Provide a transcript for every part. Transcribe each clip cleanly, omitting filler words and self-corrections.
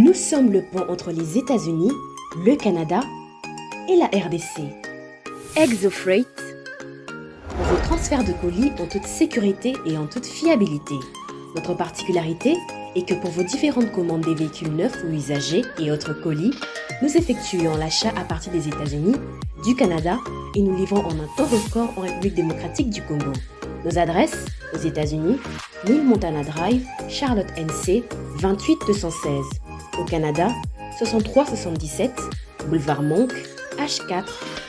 Nous sommes le pont entre les États-Unis, le Canada et la RDC. ExoFreight, pour vos transferts de colis en toute sécurité et en toute fiabilité. Notre particularité est que pour vos différentes commandes des véhicules neufs ou usagés et autres colis, nous effectuons l'achat à partir des États-Unis, du Canada et nous livrons en un temps record en République démocratique du Congo. Nos adresses aux États-Unis, 1000 Montana Drive, Charlotte NC, 28216. Au Canada, 6377, Boulevard Monk, H4,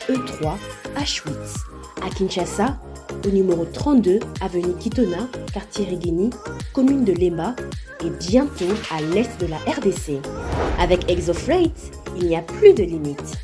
E3, H8. À Kinshasa, au numéro 32, avenue Kitona, quartier Rigini, commune de Lemba et bientôt à l'est de la RDC. Avec ExoFreight, il n'y a plus de limites.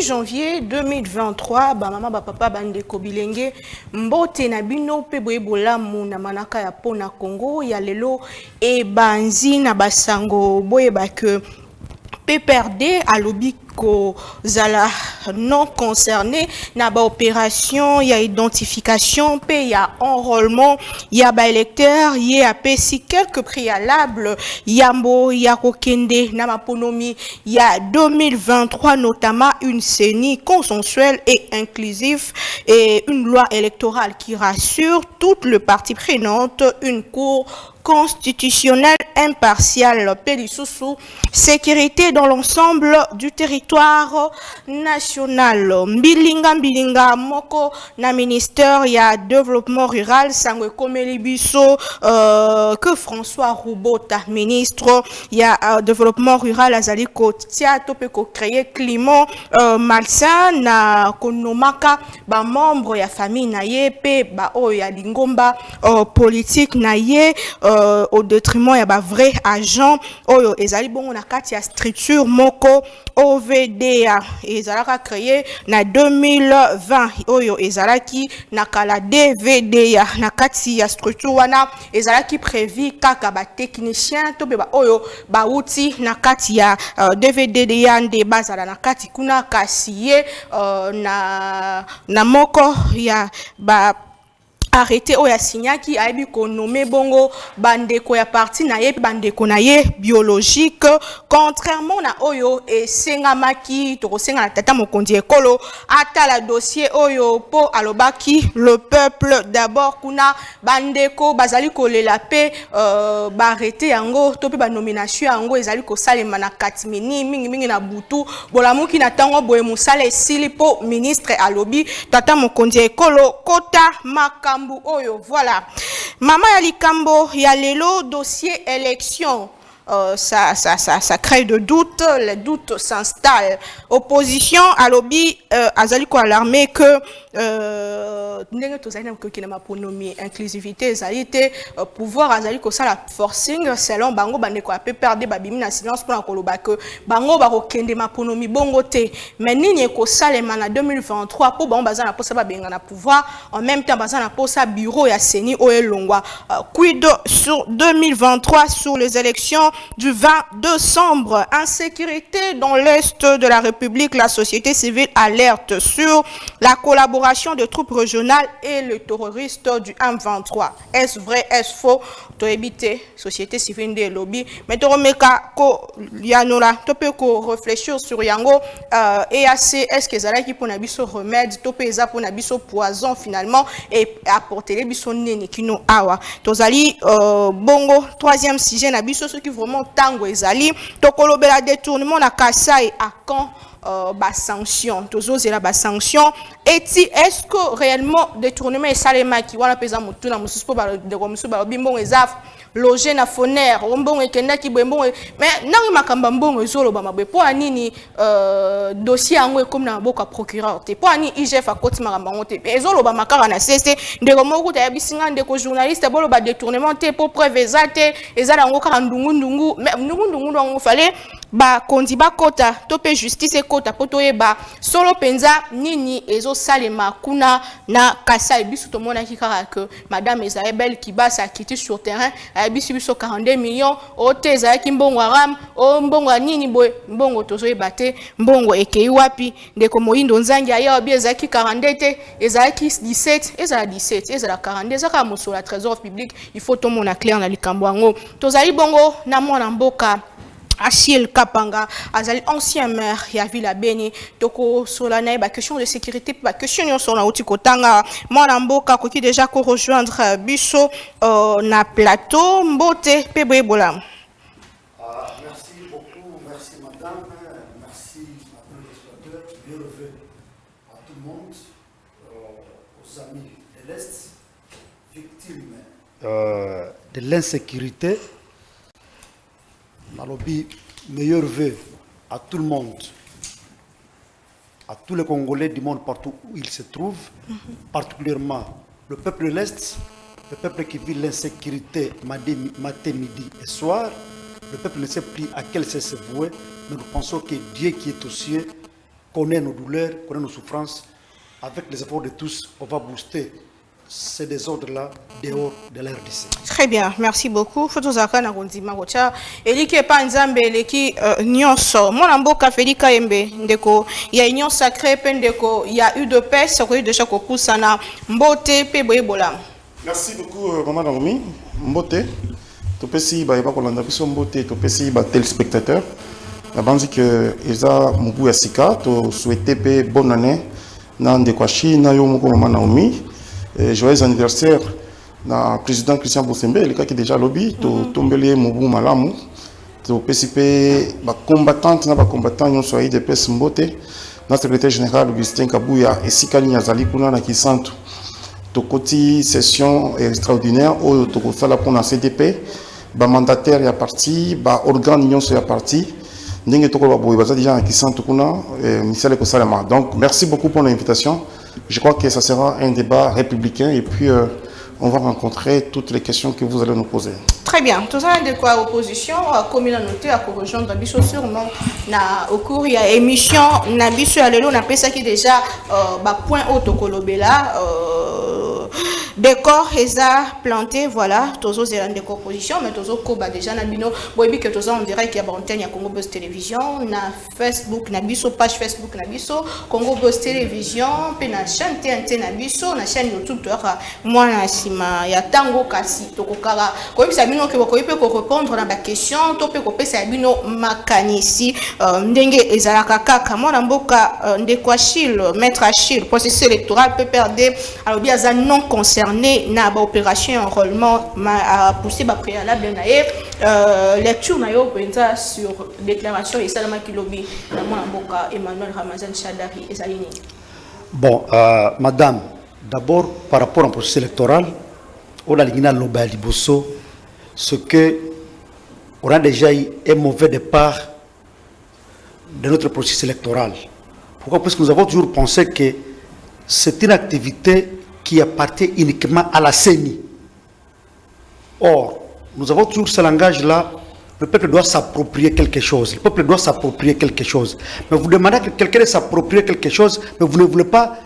Janvier 2023, mama papa bandeko bilenge mbote na bino pe boyebola na manaka ya pona Congo ya lelo e banzi na basango boyeba que PPRD alobi ko zala non concerné na ba opération ya identification pe ya enrôlement ya ba électeur ya pesi quelques préalables yambo ya kokende na maponomi ya 2023 notamment une CENI consensuelle et inclusive et une loi électorale qui rassure toutes les parties prenantes, une cour constitutionnelle impartiale, pédissous, sécurité dans l'ensemble du territoire national. Mbilinga moko na ministère ya développement rural sangwe komeli biso que François Roubota ministre ya développement rural azali ko tia to pe ko créer climat malsain na konomaka ba membre ya famille na ye pe ba o ya lingomba politique na ye au détriment ya ba vrai agent oyo ezali bongo na kati ya structure moko OVDA ezalaka créé na 2020 oyo ezalaki na kala DVDA na kati ya structure wana ezalaki prévu kaka ba technicien to be ba oyo ba uti na kati ya DVDA nde bazala na kati kuna kasiye na moko ya ba arrêté oya signaki aibi ko nommé bongo bandeko ya parti na ye bandeko na ye biologique contrairement na oyo et sengamaki to senga na tata mokondi ekolo ata la dossier oyo po alobaki le peuple d'abord kuna bandeko bazali ko lela pe ba arrêté yango to pe ba nomination yango ezali ko salema na katimini mingi na butu bolamuki na tango boye musala esili po ministre alobi tata mokondi ekolo kota maka oyo, voilà. Maman Yalikambo, y a lelo dossier élection. Ça crée de doutes, les doutes s'installent. Opposition à lobby, azaliko alarmé que inclusivité, pouvoir azaliko ça la forcing selon bango bandeko a perdre babimi na silence pour la koloba que bango bako kende maponomi bongo te mais nini ko salema na 2023 pour bango bazana posa ba benga na pouvoir en même temps bazana posa bureau ya CENI oelongwa quid sur 2023 sur les élections du 20 décembre. Insécurité dans l'est de la République, la société civile alerte sur la collaboration des troupes régionales et les terroristes du M23. Est-ce vrai, est-ce faux? To éviter société civile des lobbies. Mais to remeka ko yanola, to pe ko réfléchir sur yango EAC, est-ce que zala qui pour nabiso remède, to pe eza pour nabiso poison finalement et apporter les biso neni kino awa. To zali bongo troisième sujet nabiso ceux qui vraiment tango ezali tokolobela détournement na Kasai à quand ba sanction tozozela ba sanction eti est-ce que réellement détournement et salema ki wana pesa mutu na mususu ba de komiso ba bimbongo ezaf loger na foner ombongo ekenda ki bembongo mais nangi makamba mbongo ezolo ba mabwe po anini dossier yango comme na boka procureur te po ani IGF akoti makamba ngote ezolo ba makara na CC ndeko moko ta yabisinga ndeko journaliste bolo ba détournement te po preuve ezate ezala ngo ka ndungu mais ndungu ngo fallait ba kondi ba kota tope justice kota poto yeba solo penza nini ezo salema kuna na Kasai bisu to mona ki kaka que madame Isabelle Kibasa a quitté sur terrain biso 42 millions o te ezalaki mbongo aram o mbongo nini boye mbongo tozoyeba te mbongo ekei wapi ndeko Moyindo Nzangi aya obi ezalaki 42 te ezalaki 17 ezala 17 ezala 42 ezaka mosolo ya trésor public il faut tomona clair na likambo yango tozali bongo na mwana mboka Achille Kapanga, azali ancien maire ya Villa Beni, toko solana ba question de sécurité, ba question nyon son na outi kotanga, mwana mboka koki déjà ko rejoindre biso na plateau mbote pe boyebola. Merci beaucoup, merci madame, merci à tous les spectateurs, bienvenue à tout le monde, aux amis de l'Est, victimes de l'insécurité. Nalobi, meilleur vœu à tout le monde, à tous les Congolais du monde partout où ils se trouvent, particulièrement le peuple de l'Est, le peuple qui vit l'insécurité matin, midi et soir. Le peuple ne sait plus à quel sens se vouer, mais nous pensons que Dieu qui est aux cieux connaît nos douleurs, connaît nos souffrances. Avec les efforts de tous, on va booster ces désordres-là dehors de la RDC. Très bien, merci beaucoup. Photozaka na kondima kocha elike pa nzambe eleki nyonso mwana mboka Felika Yembe ndeko ya union sacrée pe ndeko ya UDPS ko déjà ko pusana mbote pe boyebola. Merci beaucoup maman Naomi mbote to pesi ba yeba ko landa biso mbote to pesi ba téléspectateurs na banzi que eza mubu ya sika to souhaiter pe bonne année na ndeko na yo moko maman Naomi. Joyeux anniversaire na président Christian Bosembe, le cas qui est déjà lobby, tombele Mobu Malamu, to PCP, ba combattante na ba combattant yon soit de pes mbote, na secrétaire général Augustin Kabuya et Sikali Nyazali kuna na kisantu. To koti session extraordinaire au to ko sala pour na CDP, ba mandataire ya parti, ba organe yon soit ya parti. Ndenge to ko ba boy ba déjà na kisantu kuna misale ko salama. Donc merci beaucoup pour l'invitation. Je crois que ça sera un débat républicain et puis on va rencontrer toutes les questions que vous allez nous poser. Très bien. Tout ça de quoi opposition comme il a noté à rejoindre Nabiso sûrement au cours il y a émission Nabiso à l'élo on appelle ça qui déjà point haut kolobela décor eza planté voilà tozo zélan de composition mais tozo koba déjà na bino boyebi que tozo on dirait qu'il y a antenne ya Congo Buzz Télévision na Facebook na biso page Facebook na biso Congo Buzz Télévision pe na chaîne TNT na biso na chaîne YouTube to moi na sima ya tango kasi tokokara koyebi sa bino ke bokoyebi pe ko répondre na ba question to pe ko pesa bino makanisi ndenge ezalaka kaka mwana mboka ndeko Achille maître Achille processus électoral peut perdre alors bien ça non concerné na ba opération enrôlement a poussé ba préalable na lecture na yo penza sur déclaration et salama kilobi na mwana mboka Emmanuel Ramazan Shadari ezalini. Bon madame, d'abord par rapport au processus électoral on a ligné loba liboso ce que on a déjà eu un mauvais départ de notre processus électoral. Pourquoi? Parce que nous avons toujours pensé que c'est une activité qui appartient uniquement à la CENI. Or, nous avons toujours ce langage-là, le peuple doit s'approprier quelque chose. Le peuple doit s'approprier quelque chose. Mais vous demandez à quelqu'un de s'approprier quelque chose, mais vous ne voulez pas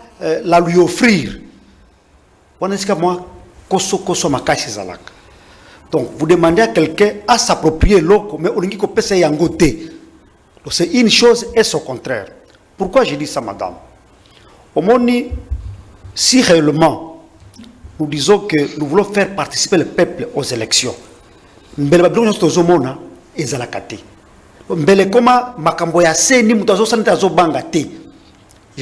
la lui offrir. Donc, vous demandez à quelqu'un à s'approprier l'eau, mais on dit qu'on peut se yangoter. Donc, c'est une chose et son contraire. Pourquoi je dis ça, madame? Au monde, si réellement nous disons que nous voulons faire participer le peuple aux élections, je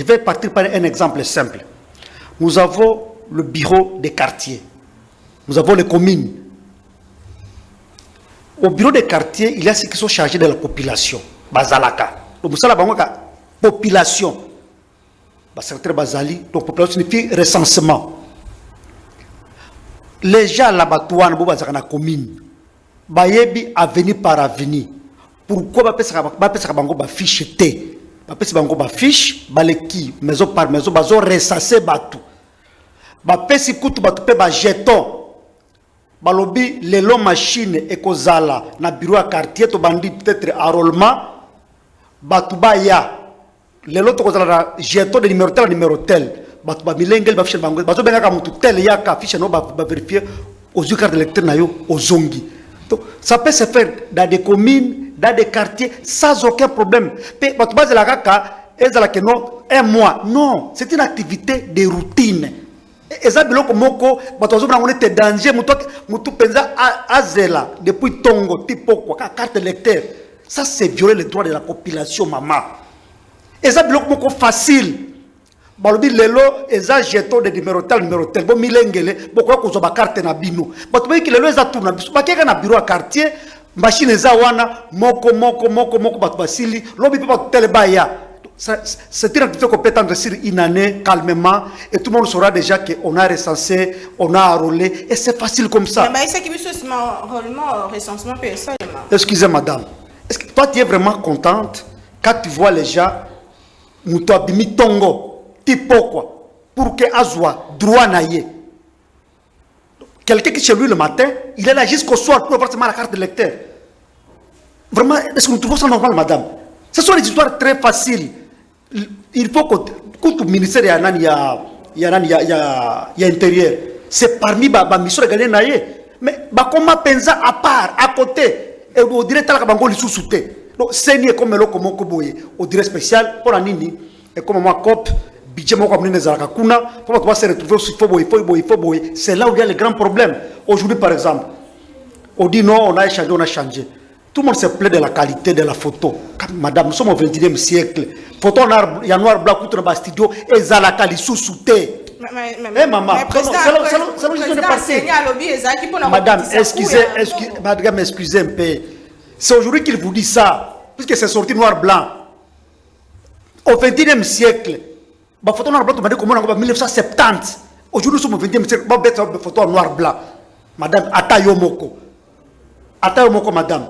vais partir par un exemple simple. Nous avons le bureau des quartiers, nous avons les communes. Au bureau des quartiers, il y a ceux qui sont chargés de la population. Bazalaka. Donc, population. Secrétaire Bazali, donc population signifie recensement. Les gens là-bas, dans la commune, bayebi avenue par avenue. Pourquoi ba fiche T? Ba fiche, baleki, maison par maison, bazo recenser batu. Ba pesi kutu batu pe ba jeton. Balobi lelo machine ekozala na bureau à quartier to bandi peut-être enrôlement batu ba ya. Les autres ont jeton de numéro tel, batu ba milengel ba fiche bango bazo benga ka mutu tel ya ka fiche no ba vérifier aux yeux carte électeur aux zongi. Donc, ça peut se faire dans des communes, dans des quartiers, sans aucun problème. Un mois. Non, c'est une activité de routine. Et ça, c'est danger. Depuis Tongo, Tipo, carte électeur. Ça, c'est violer les droits de la population, maman. Et ça, c'est facile. Balobi lelo eza jeton de numéro tel bo milengele boko ko zoba carte na bino bato ba ki lelo eza tourna biso ba keka na bureau à quartier machine eza wana moko bato basili lobi pe ba teleba ya c'est une activité compétente sur une année calmement et tout le monde saura déjà que on a recensé on a enrôlé et c'est facile comme ça. Mais c'est qui biso c'est enrôlement recensement peut ça. Excusez madame, est-ce que toi tu es vraiment contente quand tu vois les gens muto abimi tongo pourquoi pour que Azwa droit naïe quelqu'un qui chez lui le matin il est là jusqu'au soir pour avoir la carte de lecteur. Vraiment, est-ce que nous trouvons ça normal madame? Ce sont des histoires très faciles. Il faut que tout ministère il y a intérieur c'est parmi ma mission de gagner naïe mais comment penser à part à côté et au directeur la bango li sous-souté donc c'est ni comme le comment koboye au direct spécial pour la nini et comme moi cop budget moko amene zalaka kuna pour pouvoir se retrouver il faut c'est là où il y a les grands problèmes. Aujourd'hui par exemple on dit non on a changé tout le monde se plaît de la qualité de la photo. Madame, nous sommes au 21e siècle. Photo il y a noir blanc contre le studio et zalaka li sous-souté. Mais maman, madame, excusez un peu. C'est aujourd'hui qu'il vous dit ça, puisque c'est sorti noir blanc. Au 21e siècle, la photo noir blanc, tu m'as dit comment en 1970. Aujourd'hui, nous sommes au 20e siècle, on va une photo noir blanc. Madame, Atayo Moko, madame.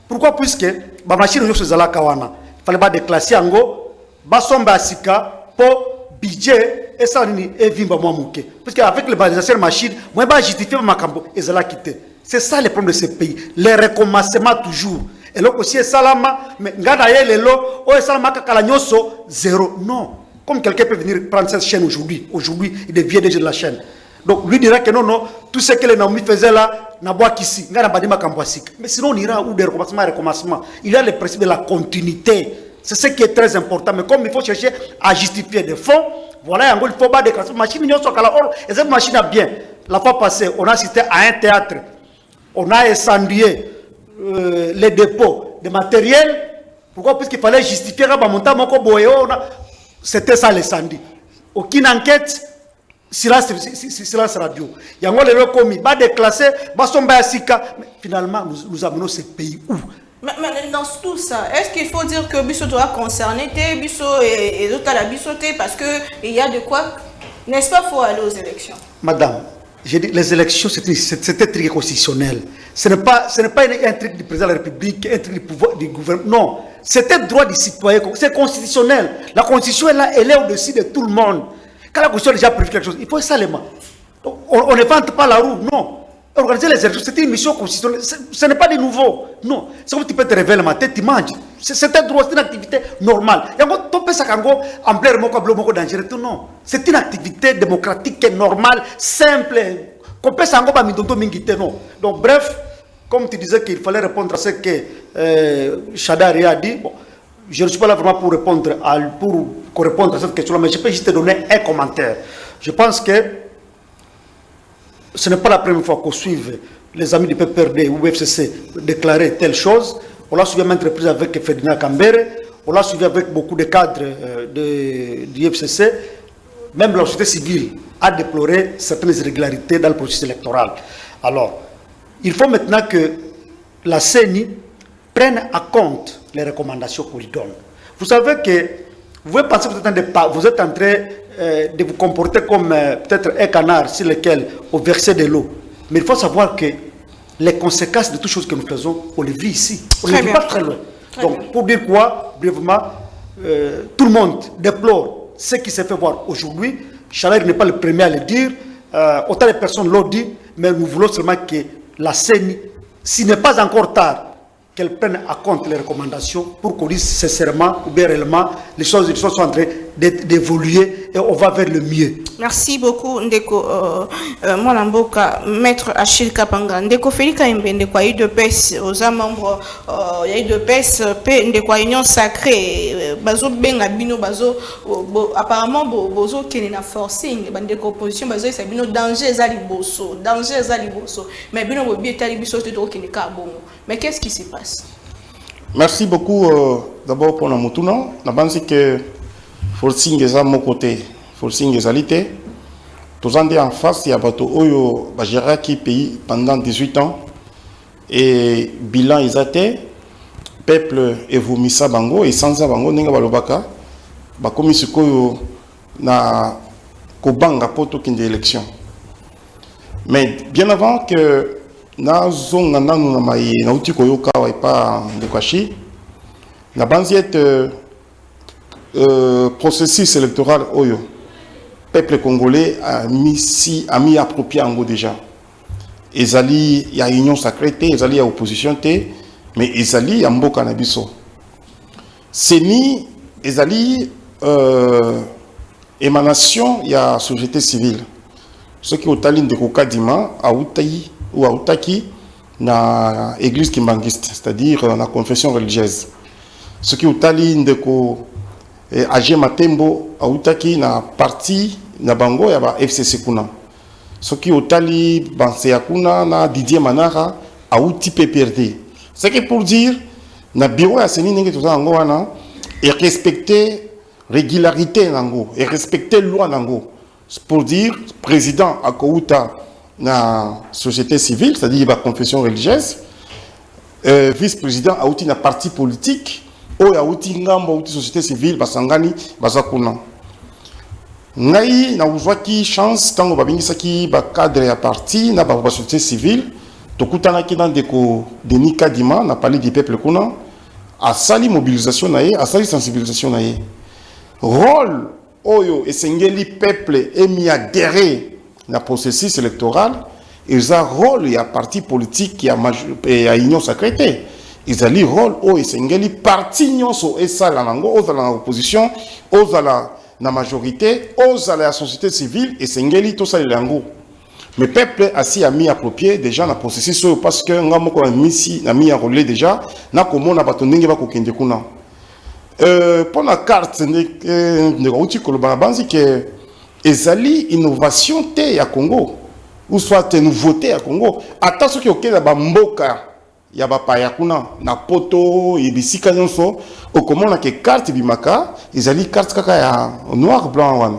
Pourquoi? Puisque la machine est sur la kawana. Il fallait pas déclasser en go, basomba asika, pour budget, et ça, et vimba moi mouké. Parce qu'avec les balisations de machine, moi, je justifier ma cambo, et ça l'a quitté. C'est ça le problème de ce pays. Les recommencements toujours. Et là aussi, salama, mais ngadaye le lo, oh, salama kakalagnoso, zéro. Non. Comme quelqu'un peut venir prendre cette chaîne aujourd'hui, il devient déjà de la chaîne. Donc lui dira que non, tout ce que les Naomi faisaient là, n'a pas qu'ici, mais sinon on ira où des recommencements. Il y a le principe de la continuité. C'est ce qui est très important. Mais comme il faut chercher à justifier des fonds, voilà, il faut pas déclasser. Machine, et cette machine a bien. La fois passée, on a assisté à un théâtre. On a incendié les dépôts de matériel. Pourquoi? Puisqu'il fallait justifier c'était ça l'incendie. Aucune enquête, silence radio. Il y a un les commis, pas déclassé, finalement nous amenons ce pays où? Mais dans tout ça, est-ce qu'il faut dire que Bisso doit concerner Bisso et l'autre à la Bissoté parce qu'il y a de quoi, n'est-ce pas, faut aller aux élections? Madame, j'ai dit les élections c'est un truc constitutionnel. Ce n'est pas un truc du président de la République, un truc du pouvoir du gouvernement. Non, c'est un droit du citoyen, c'est constitutionnel. La constitution est là, elle est au-dessus de tout le monde. Quand la constitution a déjà prévu quelque chose, il faut ça les mains. On ne vante pas la roue, non. Organiser les élections, c'est une mission constitutionnelle. Ce n'est pas de nouveau. Non. C'est comme tu peux te réveiller le matin, tu manges. C'est un droit, c'est une activité normale. C'est une activité démocratique, normale, simple. Donc bref, comme tu disais qu'il fallait répondre à ce que Chadari a dit, bon, je ne suis pas là vraiment pour répondre à cette question-là, mais je peux juste te donner un commentaire. Je pense que ce n'est pas la première fois qu'on suive les amis du PPRD ou FCC déclarer telle chose. On l'a suivi à maintes reprises avec Ferdinand Kambere, on l'a suivi avec beaucoup de cadres du FCC. Même la société civile a déploré certaines irrégularités dans le processus électoral. Alors, il faut maintenant que la CENI prenne en compte les recommandations qu'on lui donne. Vous savez que vous pouvez penser que vous êtes en train de vous comporter comme peut-être un canard sur lequel on versait de l'eau. Mais il faut savoir que les conséquences de toutes choses que nous faisons, on les vit ici. On ne les vit pas très loin. Donc, pour dire quoi, brièvement, tout le monde déplore ce qui s'est fait voir aujourd'hui. Chalère n'est pas le premier à le dire. Autant de personnes l'ont dit, mais nous voulons seulement que la CENI, s'il n'est pas encore tard, qu'elle prenne en compte les recommandations pour qu'on dise sincèrement ou bien réellement les choses sont en train d'évoluer et on va vers le mieux. Merci beaucoup, Ndeko Mwanamboka, maître Achille Kapanga. Ndeko Félika Imbe, Ndeko UDPS, aux membres UDPS, Ndeko Union Sacrée, Bazo Benga Bino, Bazo, apparemment, Bozo qui est na forcing, Ndeko opposition, Bazo, c'est Bino danger, Zaliboso, mais Bino Bobi Talibiso, de Dro qui n'est qu'à bon. Mais qu'est-ce qui se passe? Merci beaucoup d'abord pour la moutuna. Je pense que forcing est à mon côté. Forcing égalité. Tous en face, il y a bateau Oyo, gérer qui pays pendant 18 ans. Et bilan isaté, peuple évomissa bango et sans bango nenga balobaka, ba komi sikoyo na kobanga poto kinde élection. Mais bien avant que na zonga nanu na mai na uti koyoka wa pa de kwashi, na banziet processus électoral Oyo. Peuple congolais a mis approprié en gros déjà. Ezali, il y a union sacrée, Ezali, il y a opposition, mais Ezali, il y a mboka na biso. Seni, Ezali, émanation, il y a société civile. Ce qui est au talin de Kokadima, à Outaï ou à Outaki, na église kimbangiste, c'est-à-dire la confession religieuse. Ce qui est au talin de Agé Matembo, à Outaki, na parti na bango ya ba FCC kuna. Soki otali Banseya kuna na Didier Manara a outi PPRD. C'est que pour dire na bureau ya seni nenge toza ngo wana et respecter régularité nango et respecter loi nango. Pour dire président akouta na société civile, c'est-à-dire la confession religieuse, vice-président a outi na parti politique, o ya outi ngambo outi société civile basangani bazakuna. Ngai na uzwaki chance tango babingisaki ba cadre ya parti na ba société civile tokutana ki dans Denis Kadima na parler du peuple kuna a sali mobilisation na ye a sali sensibilisation na ye rôle oyo esengeli peuple emi adhérer na processus électoral ils a rôle ya parti politique ya union sacrée ils a li rôle oyo esengeli parti nyonso esala nango ozala na opposition ozala na majorité, aux à la société civile et sengeli tout ça les lango. Mais peuple assis a mis à pied déjà na processus parce que ngamo ko misi na mis à relais déjà na komo na batondenge ba kokende kuna. Pour la carte ne routi ko ba banzi que ezali innovation te ya Congo ou soit nouveauté ya Congo. Ata soki okela ba mboka ya bapaya kuna na poto ebisika nyonso okomona ke carte bimaka ezali carte kaka ya noir blanc wana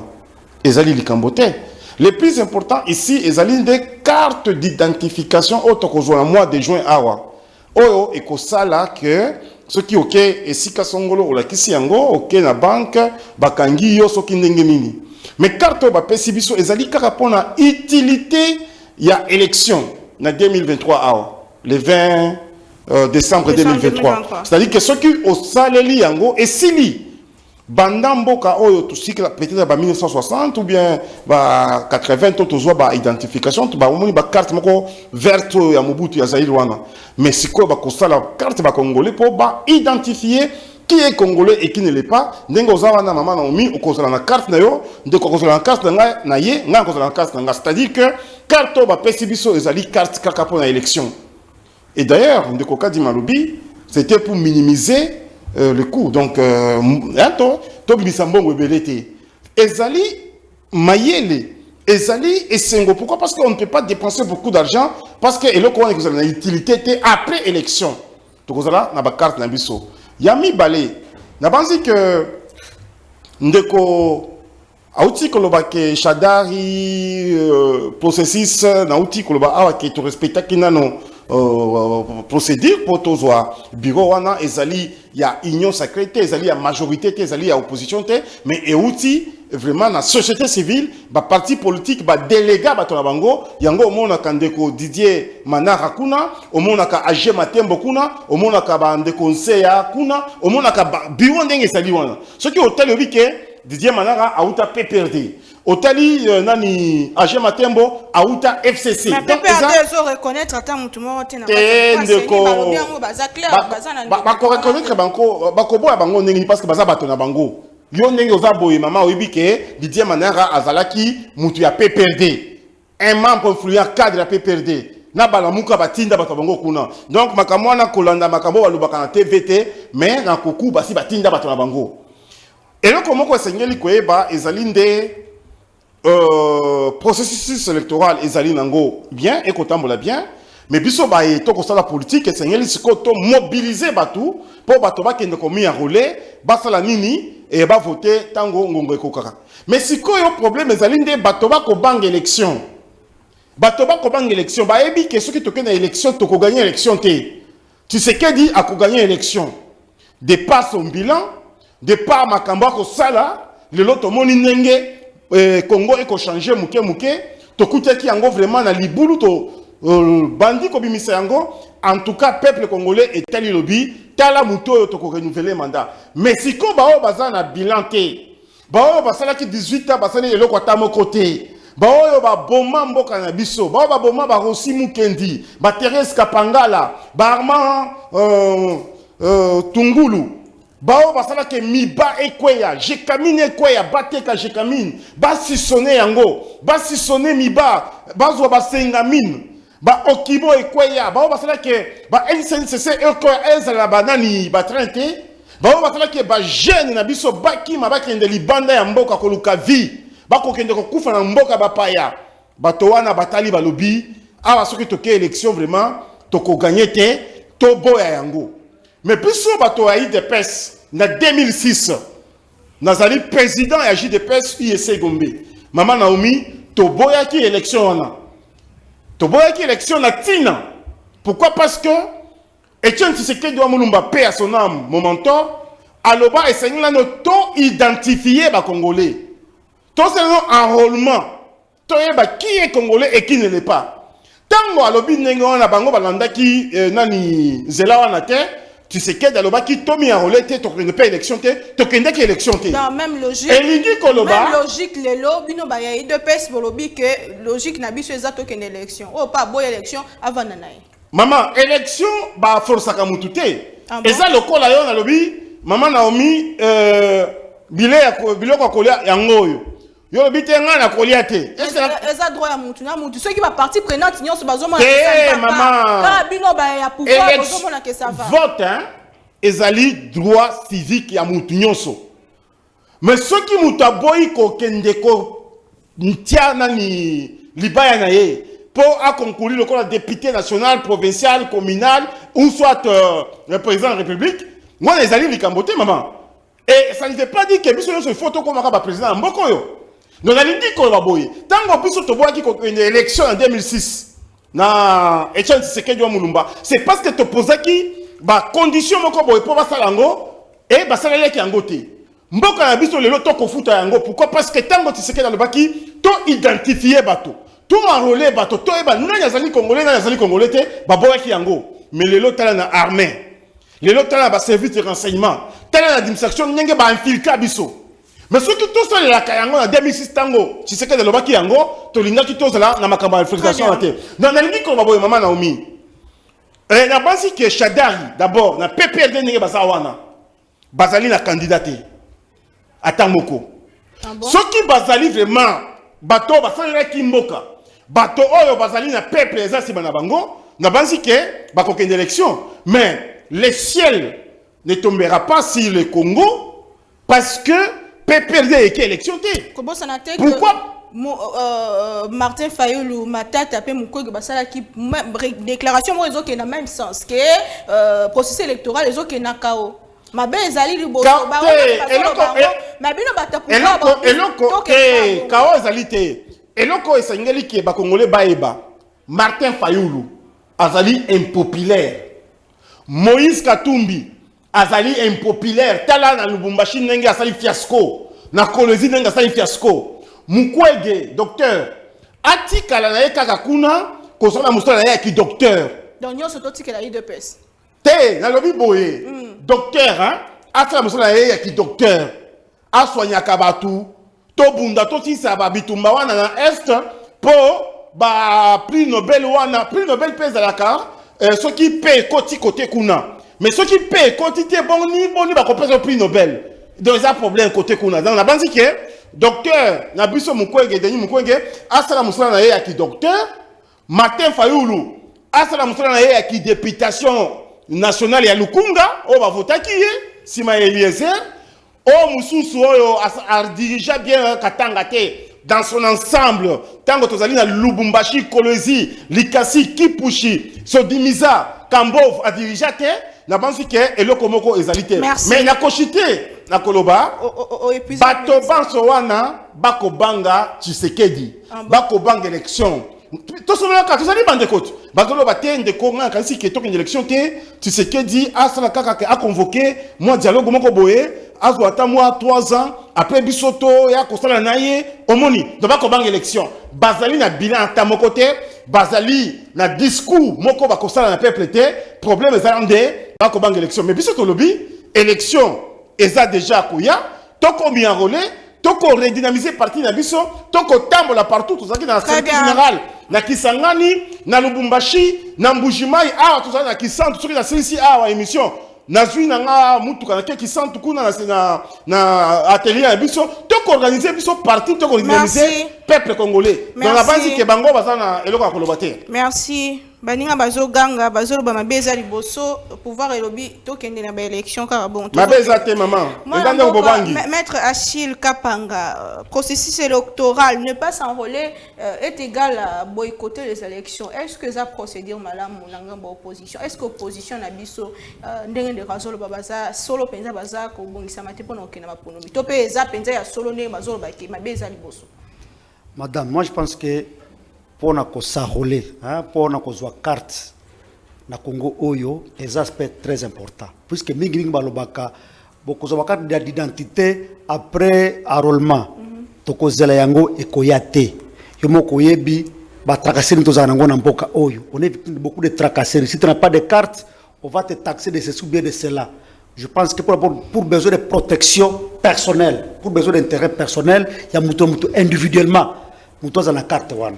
ezali likambote. Le plus important ici ezali des cartes d'identification autokozwa na mois de juin awa oyo ekosala que ce qui ok esika songolo olakisi yango ok na banque bakangi yo soki ndenge nini mais carte ba pesi biso ezali kaka pona utilité ya élection na 2023 awa le 20 décembre 2023. C'est-à-dire que ceux qui ont salé yango et sili bandamboka oyo tout peut-être ba 1960 ou bien ba 80 tout zo ba identification ba omoni ba carte moko verte ya Mobutu ya Zaïre wana mais siko ba kosala carte ba congolais pour ba identifier qui est congolais et qui ne l'est pas ndengo za wana mama na omi okozala na carte na yo ndeko okozala na carte na ye nga okozala na carte na nga c'est-à-dire que carte ba pesi biso ezali carte kaka pour na élection. Et d'ailleurs, Ndeko Kadima Lobi, c'était pour minimiser le coût. Donc, Ezali Mayele, Ezali et Sengo. Pourquoi? Parce qu'on ne peut pas dépenser beaucoup d'argent. Parce que vous avez une utilité après élection. Donc, vous avez une carte Nabiso. Yami Balé, n'a pas dit que Ndeko Aouti Kolobake, Shadari, processus, Naouti Koloba, Awa, qui est respecté, qui n'a non. Procédure pour tous bureau wana ezali ya union sacrée ezali ya majorité ezali ya opposition mais euti vraiment na société civile ba parti politique ba délégat ba tona bango yango omona kandeko Didier Manara kuna omona ka Agé Matembo kuna omona ka ba ndeko Nseya kuna omona ka bureau ndenge ezali wana ce qui hôtel obike Didier Manara auta PPRD Otali nani Agé Matembo auta FCC. Mais PPRD zo reconnaître ata mutu mo tena. Ba ko reconnaître banko ba ko boya bango ndenge parce que baza bato na bango. Yo ndenge oza boye mama oyebi ke Didier Manara azalaki mutu ya PPRD. Un membre influent cadre ya PPRD. Na balamuka batinda bato bango kuna. Donc makambo wana kolanda makambo balobaka na TVT mais na koku basi batinda bato na bango. Eloko moko esengeli koyeba ezali nde processus électoral ezali nango bien et kotambola bien mais biso baye to kosala politique esengeli siko to mobiliser batu po bato bakende komi enrôler basala nini et ba voter tango ngongo ekokaka. Mais sikoyo problème ezali nde bato bakobanga élection. Bato bakobanga élection bayebi ke soki tokende élection toko gagner élection te. Tu sais que dit à ko gagner élection de par son bilan, de par makambo ko sala le loto moni ndenge Congo eko changer muke muke to kutaki yango vraiment na libulu to bandi ko bimisa yango en tout cas peuple congolais et tali lobby tala muto to ko renouveler mandat mais siko bao baza na bilan te bao basala ki 18 ans basali eloko atamo côté bao ba boma mboka na biso bao ba boma ba Rossi Mukendi ba Thérèse Kapangala ba Armand Tungulu bao basala ke miba ekweya jekamine ekweya bateka jekamine basi sonné yango basi sonné miba bazwa basengamine ba okibo ekweya bao basala ke ba NCNCC ekweya ezala banani ba trente bao basala ke ba jeune na biso bakima bakende libanda ya mboka koluka vie bakokende kokufa na mboka bapaya bato wana batali balobi awa soki toke élection vraiment toko gagner te to boya yango mais biso bato ya IDPS na 2006 nazali président ya JDPS USC Gombe Mama Naomi toboya ki élection wana toboya ki élection na tina pourquoi parce que Etienne Tshisekedi wa Mulumba paix à son âme mon mentor aloba esengela no to identifier ba congolais to c'est un enrôlement to yeba qui est congolais et qui ne l'est pas tango alobi ndenge wana bango balanda ki nani zela wana te tu sais que dans qui tomi enrôlé te to ne pas élection te to kende ki élection te dans même logique elingi koloba même logique lelo bino ba ya de pes bolobi que logique na biso eza to kende élection oh pas boy élection avant nanaye maman élection ba force ka mutu te eza lokola yo na lobi Mama Naomi biloko kolia yango yo lobi te nga na kolia te eza droit ya mutu na mutu ceux qui va partie prenante nyonso bazomona maman ka bino ba ya pouvoir bazomona que ça va vote hein ezali droit civique ya mutu nyonso mais ceux qui mutu aboyi ko kende ko ntia nani libaya na ye pour concourir le corps député national provincial communal ou soit le président de la République moi les alliés likamboté maman et ça ne veut pas dire que biso yo se photo comme ka président mboko yo nous allons dire qu'on va boyer. Tant qu'on puisse te voir qu'il y a une élection en 2006, na Etienne Tshisekedi wa Mulumba, c'est parce que tu posais qui, bah condition moko boye pour basa lango et basa lele ki yango te. Mboka na biso lelo to kofuta yango. Pourquoi? Parce que tant que Tshisekedi dans le baki, to identifier bato, to enrôler bato, to eba nani azali congolais te, ba boye ki yango. Mais lelo tala na armée, lelo tala ba service de renseignement, tala na administration nyenge ba infiltra biso. Mais ce qui tout ça la kayango en 2006 tango, tu sais que le baki yango, to linga ki to là na makamba infiltration la te. Non na lingi ko baboye Mama Naomi. Na basi que Shadari d'abord na PPRD ninge basawana. Bazali na candidaté. Atamoko. Ce qui bazali vraiment bato basala ki mboka. Bato oyo bazali na peuple eza si bana bango, na basi que ba kokende élection, mais le ciel ne tombera pas sur le Congo parce que PPRD et élection té. Pourquoi Martin Fayulu Matata pe mukoge basala qui déclaration moi qui na même sens que processus électoral les qui na kao. Mabe ezali liboso ba ma bino bata pouvoir eloko kao ezali té. Eloko esengeli ki ba congolais baeba. Martin Fayulu azali impopulaire. Moïse Katumbi azali impopulaire tala na Lubumbashi ndenge asali fiasco na Kolwezi ndenge asali fiasco Mukwege docteur atikala na ye kaka kuna kozala musala ya ki docteur donc nyonso totikela IDPS te na lobi boye docteur hein atala musala ya ki docteur aswanyaka batu to bunda to tisa ba bitumba wana na est po ba prix Nobel wana prix Nobel pesa la car ceux qui paient côté kuna. Mais ceux qui paient quantité bon ni ba compétition prix Nobel. Donc, il y a un problème côté qu'on a. Donc, on a dit que docteur, Nabiso Mukwege, Denis Mukwege, Asala Moussala na ye qui docteur, Martin Fayoulou, Asala Moussala na ye qui députation nationale ya Lukunga, on va voter qui est, Sima Eliezer, O Moussoussou, a dirigé bien Katangate dans son ensemble, Tango Tozali na Lubumbashi, Kolwezi, Likasi, Kipushi, Sodimiza, Kambov a dirigé, n'a pas dit que Eloko Moko ezalité. Mais il a cochité. Na koloba bato banso wana bako banga Tshisekedi bako banga élection to solo ka to sali bande kote bazolo batende ko nga kanisi ke to une élection ke Tshisekedi a sala kaka a convoqué moi dialogue moko boye azo ata moi 3 ans après bisoto ya ko sala naye omoni to bako banga élection bazali na bilan ta moko te bazali na discours moko bako sala na peuple te problème ezalande bako banga élection mais bisoto lobby élection eza déjà kouya toko mi enrôler toko redynamiser parti na biso toko tambola partout tout ça qui dans la stratégie générale na Kisangani na Lubumbashi na Mbujimai awa tout ça na Kisantu tout ça na CC awa émission na zui na nga mutuka na Kisantu kuna na atelier na biso toko organiser biso parti toko redynamiser peuple congolais dans la base que bango bazana eloko akolobater. Merci. Baninga bazo ganga bazo ba mabeza liboso pouvoir elobi to kende na ba élection car bon mabeza te maman nganda bobangi maître Achille Kapanga processus électoral ne pas s'enrôler est égal à boycotter les élections. Est-ce que ça procédure malam mulanga ba opposition est-ce que opposition na biso ndenge de razolo babaza solo penza baza ko bongisa mate pona okena maponomi to pe za penza ya solo ne bazolo ba ke mabeza liboso. Madame, moi je pense que pour qu'on s'enrôler, pour qu'on soit carte na Congo Oyo, des aspects très importants. Puisque mingi balobaka, beaucoup de carte d'identité après enrôlement, toko zela yango ekoyate. Yomo koyebi ba tracasserie tozanango na mboka Oyo. On est victime de beaucoup de tracasseries. Si tu n'as pas de carte, on va te taxer de ceci ou bien de cela. Je pense que pour besoin de protection personnelle, pour besoin d'intérêt personnel, il y a muto individuellement, muto za la carte wana.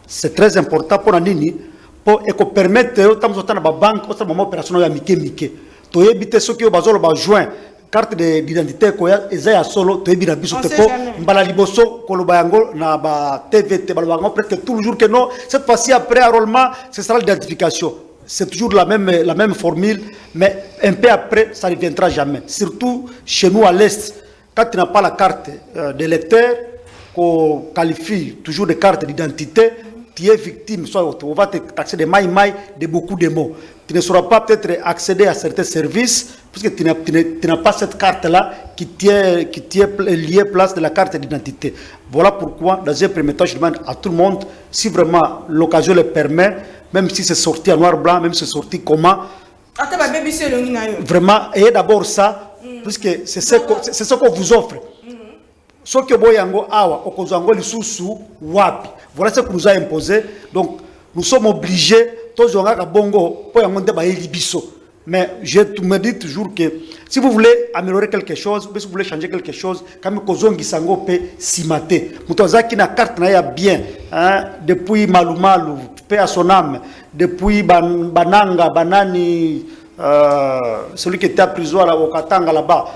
C'est très important pour nini pour permettre de la banque au moment opérationnel ya mike to éviter ceux qui bazolo ba joint carte d'identité ko ya eza solo to ebina biso te ko mbala liboso ko loba yango na ba TVT ba loba presque tout le jour que non cette fois-ci après enrôlement ce sera l'identification. C'est toujours la même formule mais un peu après ça ne viendra jamais, surtout chez nous à l'est quand tu n'as pas la carte d'électeur qu'on qualifie toujours de carte d'identité, tu es victime, soit on va te taxer de maï, de beaucoup de mots. Tu ne sauras pas peut-être accéder à certains services, puisque tu n'as pas cette carte-là qui tient liée place de la carte d'identité. Voilà pourquoi, dans un premier temps, je demande à tout le monde, si vraiment l'occasion le permet, même si c'est sorti en noir-blanc, même si c'est sorti comment, vraiment, ayez d'abord ça, puisque c'est ce qu'on vous offre. Ce que boyango awa okozango lisusu wapi, voilà ce que nous a imposé. Donc nous sommes obligés tous on a bongo pour yango ndeba libiso. Mais je me dis toujours que si vous voulez améliorer quelque chose, si vous voulez changer quelque chose, comme kozongi sango pe simate mutozaki na carte na ya bien hein, depuis malumalu pe à son âme, depuis bananga banani celui qui était à prison là au Katanga là-bas.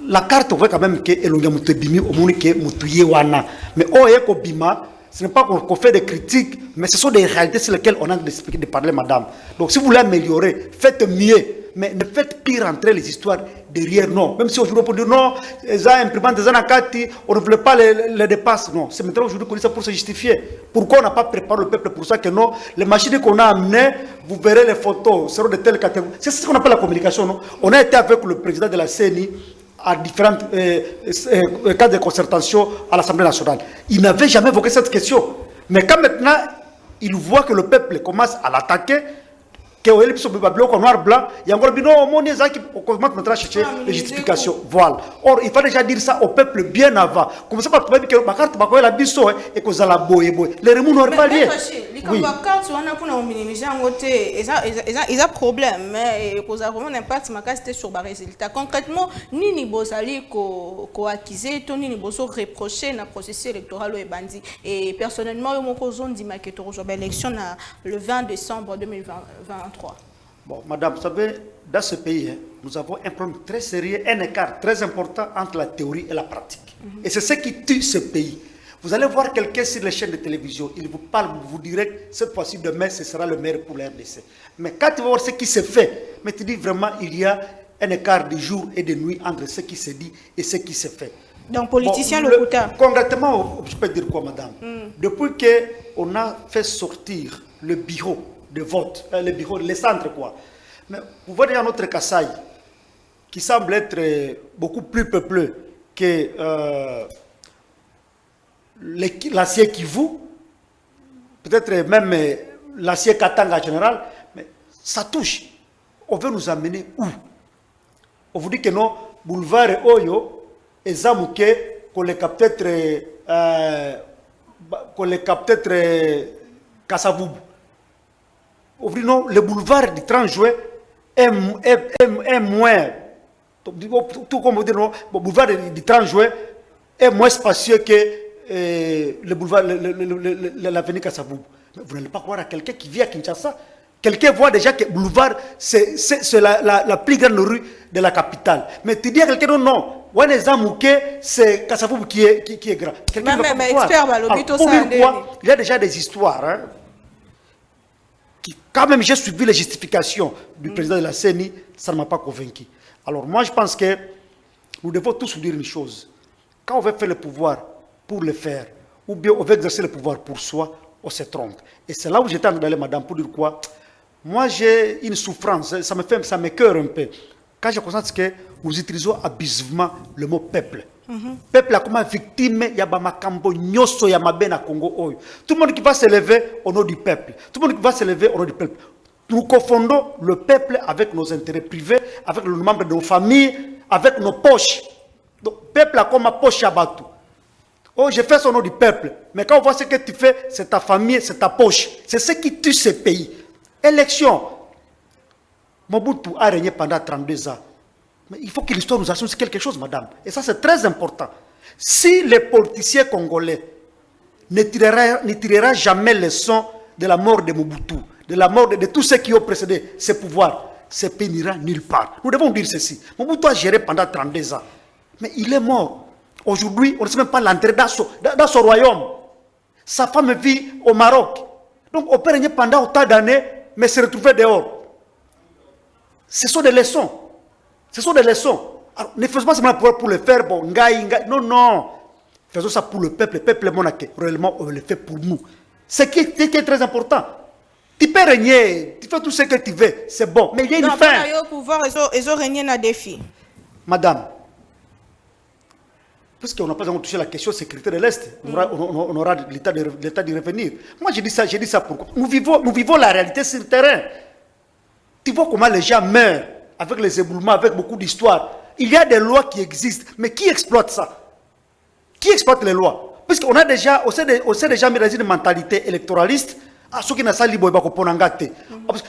La carte, on voit quand même que Elonga Moutebimi, au monde que Moutuyewana. Mais Oyeko Bima, ce n'est pas qu'on fait des critiques, mais ce sont des réalités sur lesquelles on a de parler, madame. Donc si vous voulez améliorer, faites mieux. Mais ne faites pire rentrer les histoires derrière, non. Même si aujourd'hui on peut dire non, les imprimantes des anakati, on ne voulait pas les dépasses. Non, c'est maintenant aujourd'hui qu'on dit ça pour se justifier. Pourquoi on n'a pas préparé le peuple pour ça que non? Les machines qu'on a amenées, vous verrez les photos, seront de telles catégories. C'est ce qu'on appelle la communication, non? On a été avec le président de la CENI à différents cas de concertation à l'Assemblée nationale. Il n'avait jamais évoqué cette question. Mais quand maintenant, il voit que le peuple commence à l'attaquer, que noir blanc, il y a encore on commence maintenant à chercher les justifications. Voilà. Or, il fallait déjà dire ça au peuple bien avant. Comme ça, pas que ma carte la biso et que ça la boye. Les remous n'ont pas lié. Oui. Carte on a pour minimiser en côté, ils ont problème, mais cause vraiment n'impact ma carte sur les résultats. Concrètement, ni ni bosali ko accuser, ni ni boso reprocher na processus électoral et bandi. Et personnellement, mon cause dit ma que tu rejoins l'élection le 20 décembre 2023. Bon, madame, vous savez, dans ce pays, hein, nous avons un problème très sérieux, un écart très important entre la théorie et la pratique. Et c'est ce qui tue ce pays. Vous allez voir quelqu'un sur les chaînes de télévision, il vous parle, vous direz que cette fois-ci, demain, ce sera le meilleur pour la RDC. Mais quand tu vas voir ce qui se fait, mais tu dis vraiment, il y a un écart de jour et de nuit entre ce qui se dit et ce qui se fait. Donc, politicien Bon, locuteur. Concrètement, je peux dire quoi, madame? Depuis qu'on a fait sortir le bureau de vote, le bureau, les centres, quoi. Mais vous voyez dans notre Kasaï, qui semble être beaucoup plus peuplé que l'acier Kivu, peut-être même l'acier Katanga en général, mais ça touche. On veut nous amener où? On vous dit que non, boulevard Oyo, et Zamouké, qu'on les capte peut-être Kassavoubou. On vous dit non, le boulevard du 30 juin est moins, tout comme on dit non, le boulevard du 30 juin est moins spacieux que le boulevard, l'avenue Kassavoubou. Mais vous n'allez pas croire à quelqu'un qui vit à Kinshasa. Quelqu'un voit déjà que le boulevard, c'est la plus grande rue de la capitale. Mais tu dis à quelqu'un, non, c'est Kassavoubou qui est grand. Quelqu'un ne va pas croire. Alors, pour dire quoi, il y a déjà des histoires. Hein, qui, quand même, j'ai suivi les justifications du président de la CENI, ça ne m'a pas convaincu. Alors moi, je pense que nous devons tous dire une chose. Quand on veut faire le pouvoir pour le faire, ou bien on veut exercer le pouvoir pour soi, on se trompe. Et c'est là où j'étais en train d'aller, madame, pour dire quoi? Moi, j'ai une souffrance, ça m'écoeure un peu. Quand je constate que nous utilisons abusivement le mot peuple. Peuple, comme victime, il y a Bamakambo, Nyoso, Yamabena, Congo. Tout le monde qui va se lever au nom du peuple. Tout le monde qui va se lever au nom du peuple. Nous confondons le peuple avec nos intérêts privés, avec les membres de nos familles, avec nos poches. Donc, peuple a comme ma poche à Batou. Oh, je fais son nom du peuple. Mais quand on voit ce que tu fais, c'est ta famille, c'est ta poche. C'est ce qui tue ce pays. Élection. Mobutu a régné pendant 32 ans. Mais il faut que l'histoire nous assure quelque chose, madame. Et ça, c'est très important. Si les politiciens congolais ne tirera jamais leçon de la mort de Mobutu, de la mort de tous ceux qui ont précédé ce pouvoir, ce pays n'ira nulle part. Nous devons dire ceci. Mobutu a géré pendant 32 ans. Mais il est mort. Aujourd'hui, on ne sait même pas l'entrée dans son royaume. Sa femme vit au Maroc. Donc, on peut régner pendant autant d'années, mais se retrouver dehors. Ce sont des leçons. Ce sont des leçons. Alors, ne faisons pas seulement pour le faire, bon, ngaï. Non, non. Faisons ça pour le peuple monaké. Réellement, on le fait pour nous. Ce qui est très important. Tu peux régner, tu fais tout ce que tu veux, c'est bon. Mais il y a une fin. Non, pouvoir, ils ont régné dans des défi. Madame, puisqu'on n'a pas encore touché la question sécurité de l'Est, on aura l'état d'y revenir. Moi, j'ai dit ça pourquoi? Nous vivons la réalité sur le terrain. Tu vois comment les gens meurent avec les éboulements, avec beaucoup d'histoires. Il y a des lois qui existent, mais qui exploite ça? Qui exploite les lois? Puisqu'on a déjà, on s'est déjà mis dans une mentalité électoraliste, ceux qui n'ont pas libre,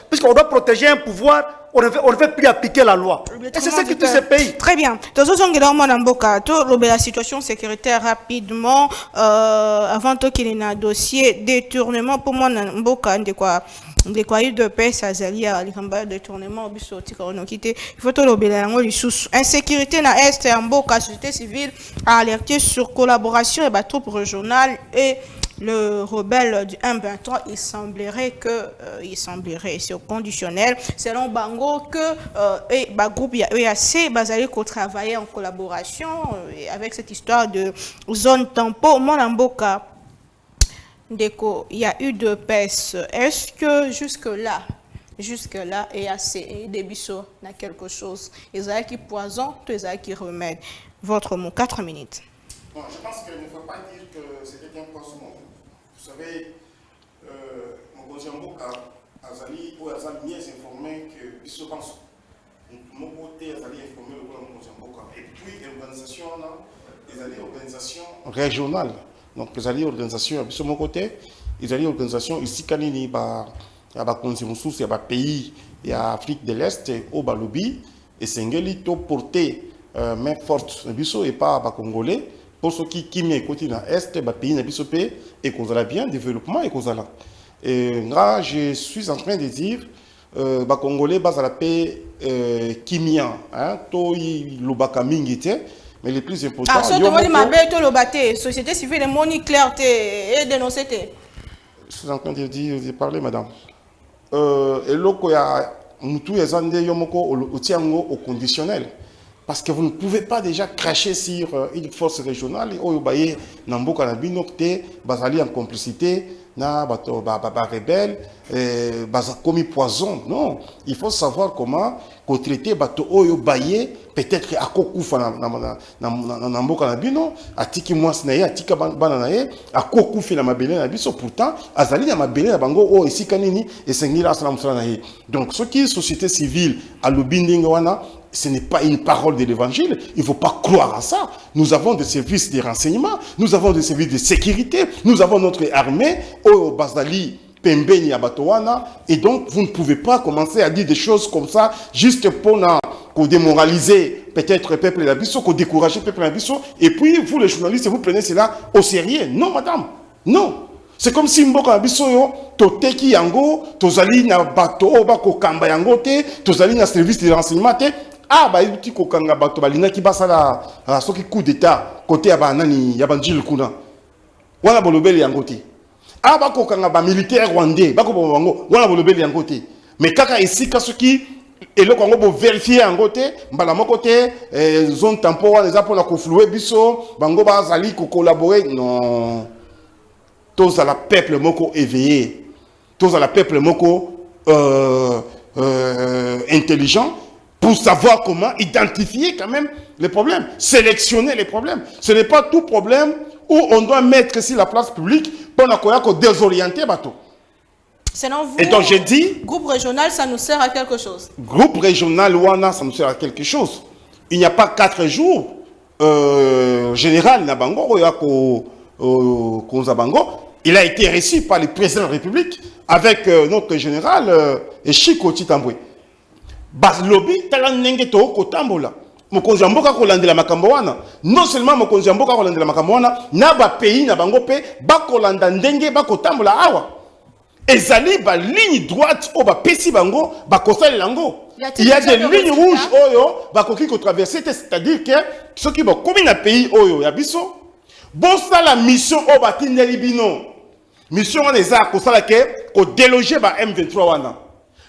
puisqu'on doit protéger un pouvoir, on ne veut plus appliquer la loi. Et c'est ça qui tue ce pays. Très bien. La situation sécuritaire rapidement, avant qu'il y ait un dossier détournement, pour moi, les croyants de paix, ça zali à l'ikamba détournement, il faut tout l'obéir. Insécurité dans l'Est, la société civile a alerté sur collaboration et les troupes régionales et le rebelle du M23, il semblerait, c'est au conditionnel, selon Bango, que le groupe EAC va travailler en collaboration avec cette histoire de zone tempo. Monamboka, il y a eu de pèse. Est-ce que jusque-là, EAC et Debisso n'a quelque chose? Ils ont qui poison, ils ont qui remède. Votre mot, 4 minutes. Bon, je pense qu'il ne faut pas dire que c'était un poison. Vous savez, mon cousin Mboka Azali ou Azali mieux informé que Bissot pense. Mon côté Azali informé le mon cousin Mboka. Et puis l'organisation là, les organisations régionales. Donc les alliés organisations sur mon côté, les alliés organisations ici Kanini ba ba consensus ya ba pays ya Afrique de l'Est au Balobi et Sengeli to porter main forte biso et pas ba congolais. Pour ceux qui m'ont écouté dans l'Est, le pays n'a pas et qu'on a bien développement et qu'on a là. Et là, je suis en train de dire, Congolais bas à la paix kimia hein to lobaka mingi te mais le plus important ah so to moni mabe to lobate société civile moni clair te et dénoncer te je suis en train de dire de parler madame et loko ya mutu ezande yomoko otiango au conditionnel parce que vous ne pouvez pas déjà cracher sur une force régionale oyo baye na mboka na bino te bazali en complicité na bato ba rebelle baza commis poison non il faut savoir comment traiter bato oyo baye peut-être akokufa na mboka na bino atiki mwasi na ye atika bana na ye akokufa na mabele na biso pourtant azali na mabele na bango o esika nini esengila asala musala na ye donc ce qui est société civile à lobbying wana ce n'est pas une parole de l'évangile. Il ne faut pas croire à ça. Nous avons des services de renseignement, nous avons des services de sécurité, nous avons notre armée, au Bazali, Pembeni, Abatowana, et donc vous ne pouvez pas commencer à dire des choses comme ça juste pour démoraliser peut-être le peuple d'Abisso, pour décourager le peuple d'Abisso, et puis vous les journalistes, vous prenez cela au sérieux. Non, madame, non. C'est comme si Mboka Abisso yo, toteki yango, tozali na bato, bako kamba yango te, tozali na service de renseignement te, ah bah il dit kokanga bato balina ki basala soki coup d'état côté ya banani ya banjil kuna wana bolobeli yango te ah ba kokanga ba militaire rwandais ba ko bango wana bolobeli yango te mais kaka esika soki eloko yango bo vérifier yango te mbala moko te zone tampon wana eza pona ko flouer biso bango bazali ko collaborer non tous à la peuple moko éveillé tous à la peuple moko intelligent pour savoir comment identifier quand même les problèmes, sélectionner les problèmes. Ce n'est pas tout problème où on doit mettre ici la place publique pour qu'on désorienter bateau. Selon vous, et donc j'ai dit, groupe régional, ça nous sert à quelque chose. Groupe régional Wana, ça nous sert à quelque chose. Il n'y a pas 4 jours général Nabango, il a été reçu par le président de la République avec notre général Eshiko Titambwe. Baslobi talanenge to kotambola mokonzi mboka kolandela makambo wana non seulement mokonzi mboka kolandela makambo wana na ba pays na bango pe bakolanda ndenge bakotambola awa ezali ba ligne droite o ba pesi bango bakosala lango il y a des lignes rouges oyo bakoki ko traverser c'est-à-dire que ceux qui vont comme na pays oyo ya biso bon ça la mission o batindeli bino mission wana eza ko sala ke ko déloger ba M23 wana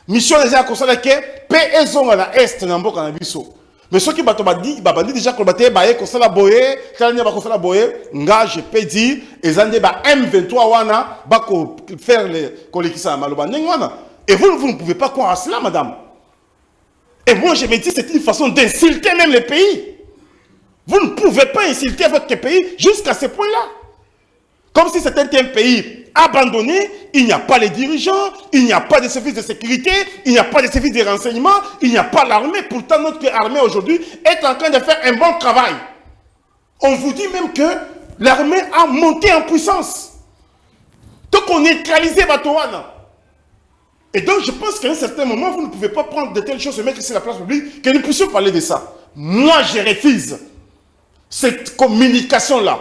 mission déjà comme ça que PSO na est na mboka na biso mais ceux qui bato bandi déjà ko baté baé ko sala boyé kanya ba ko sala boyé nga je peux dire ezande ba M23 wana ba ko faire les kolekisa maloba wana et vous ne pouvez pas croire à cela madame et moi je me dis c'est une façon d'insulter même les pays vous ne pouvez pas insulter votre pays jusqu'à ce point-là comme si c'était un pays abandonné, il n'y a pas les dirigeants, il n'y a pas de services de sécurité, il n'y a pas de services de renseignement, il n'y a pas l'armée. Pourtant, notre armée aujourd'hui est en train de faire un bon travail. On vous dit même que l'armée a monté en puissance. Donc on neutralisé Batouana. Et donc je pense qu'à un certain moment, vous ne pouvez pas prendre de telles choses et mettre ici la place publique, que nous puissions parler de ça. Moi, je refuse cette communication-là.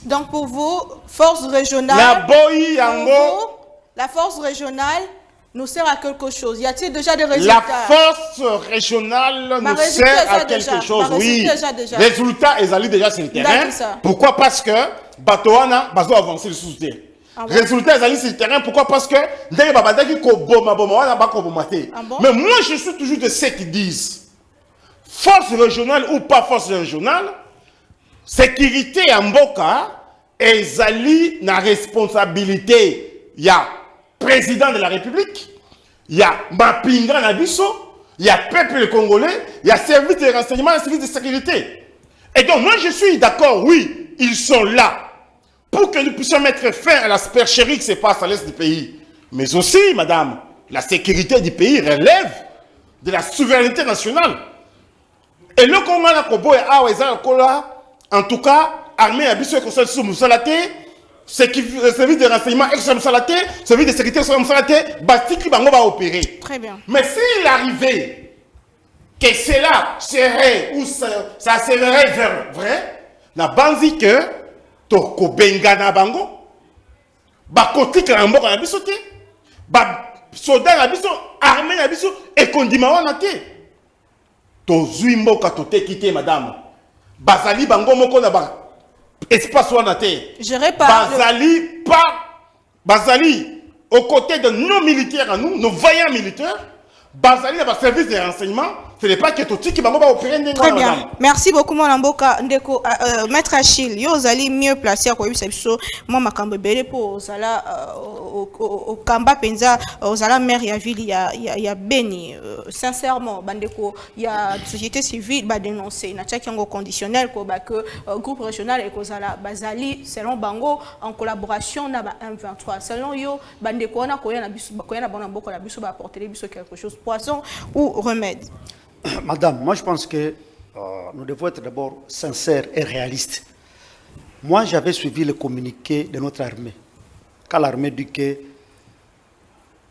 Donc pour vous, force régionale, la force régionale nous sert à quelque chose. Y a-t-il déjà des résultats? La force régionale nous sert à quelque chose, oui. Résultat, ils allaient déjà sur le terrain. Pourquoi? Parce que Batouana va avancer le sous-terre. Résultat, ils allaient sur le terrain. Pourquoi? Parce que mais moi, je suis toujours de ceux qui disent force régionale ou pas force régionale, sécurité en Mboka, ezali na responsabilité. Il y a président de la République, il y a Mapinga Nabiso, il y a peuple congolais, il y a service de renseignement, service de sécurité. Et donc moi je suis d'accord, oui, ils sont là pour que nous puissions mettre fin à la supercherie qui se passe à l'est du pays. Mais aussi, madame, la sécurité du pays relève de la souveraineté nationale. Et le Congo na Kobo en tout cas, armée à Bissou et Conseil sous Moussalate, service de renseignement ex Moussalate, service de sécurité ex Moussalate, Bastiki Bango va opérer. Très bien. Mais s'il arrivait que cela serait ou ça serait vrai, na banzi que Toko Bengana Bango, Bakotik la Mboka na Bissoté, soldat na biso armée na biso ekondima wana te tozwi mboka toteki te madame bazali bango moko na ba espace wana te Géré par bazali aux côtés de nos militaires à nous, nos vaillants militaires, basés dans le service de renseignement, ce n'est pas que tout qui va opérer. Très bien. Merci beaucoup, mon amboka. Ndeko, Maître Achille, yo allez mieux placé à quoi moi ma cambébélé pour Zala au Kamba Penza, aux Zala maire ya ville, il y a Beni. Sincèrement, bandeko, il y a société civile va dénoncer. Na tchaki en conditionnel que groupe régional et que Zala Bazali selon Bango en collaboration na ba M23. Selon yo bandeko on a koya na biso koya na bon amboka na biso ba apporter biso quelque chose poisson ou remède. Madame, moi je pense que nous devons être d'abord sincères et réalistes. Moi j'avais suivi le communiqué de notre armée. Quand l'armée dit que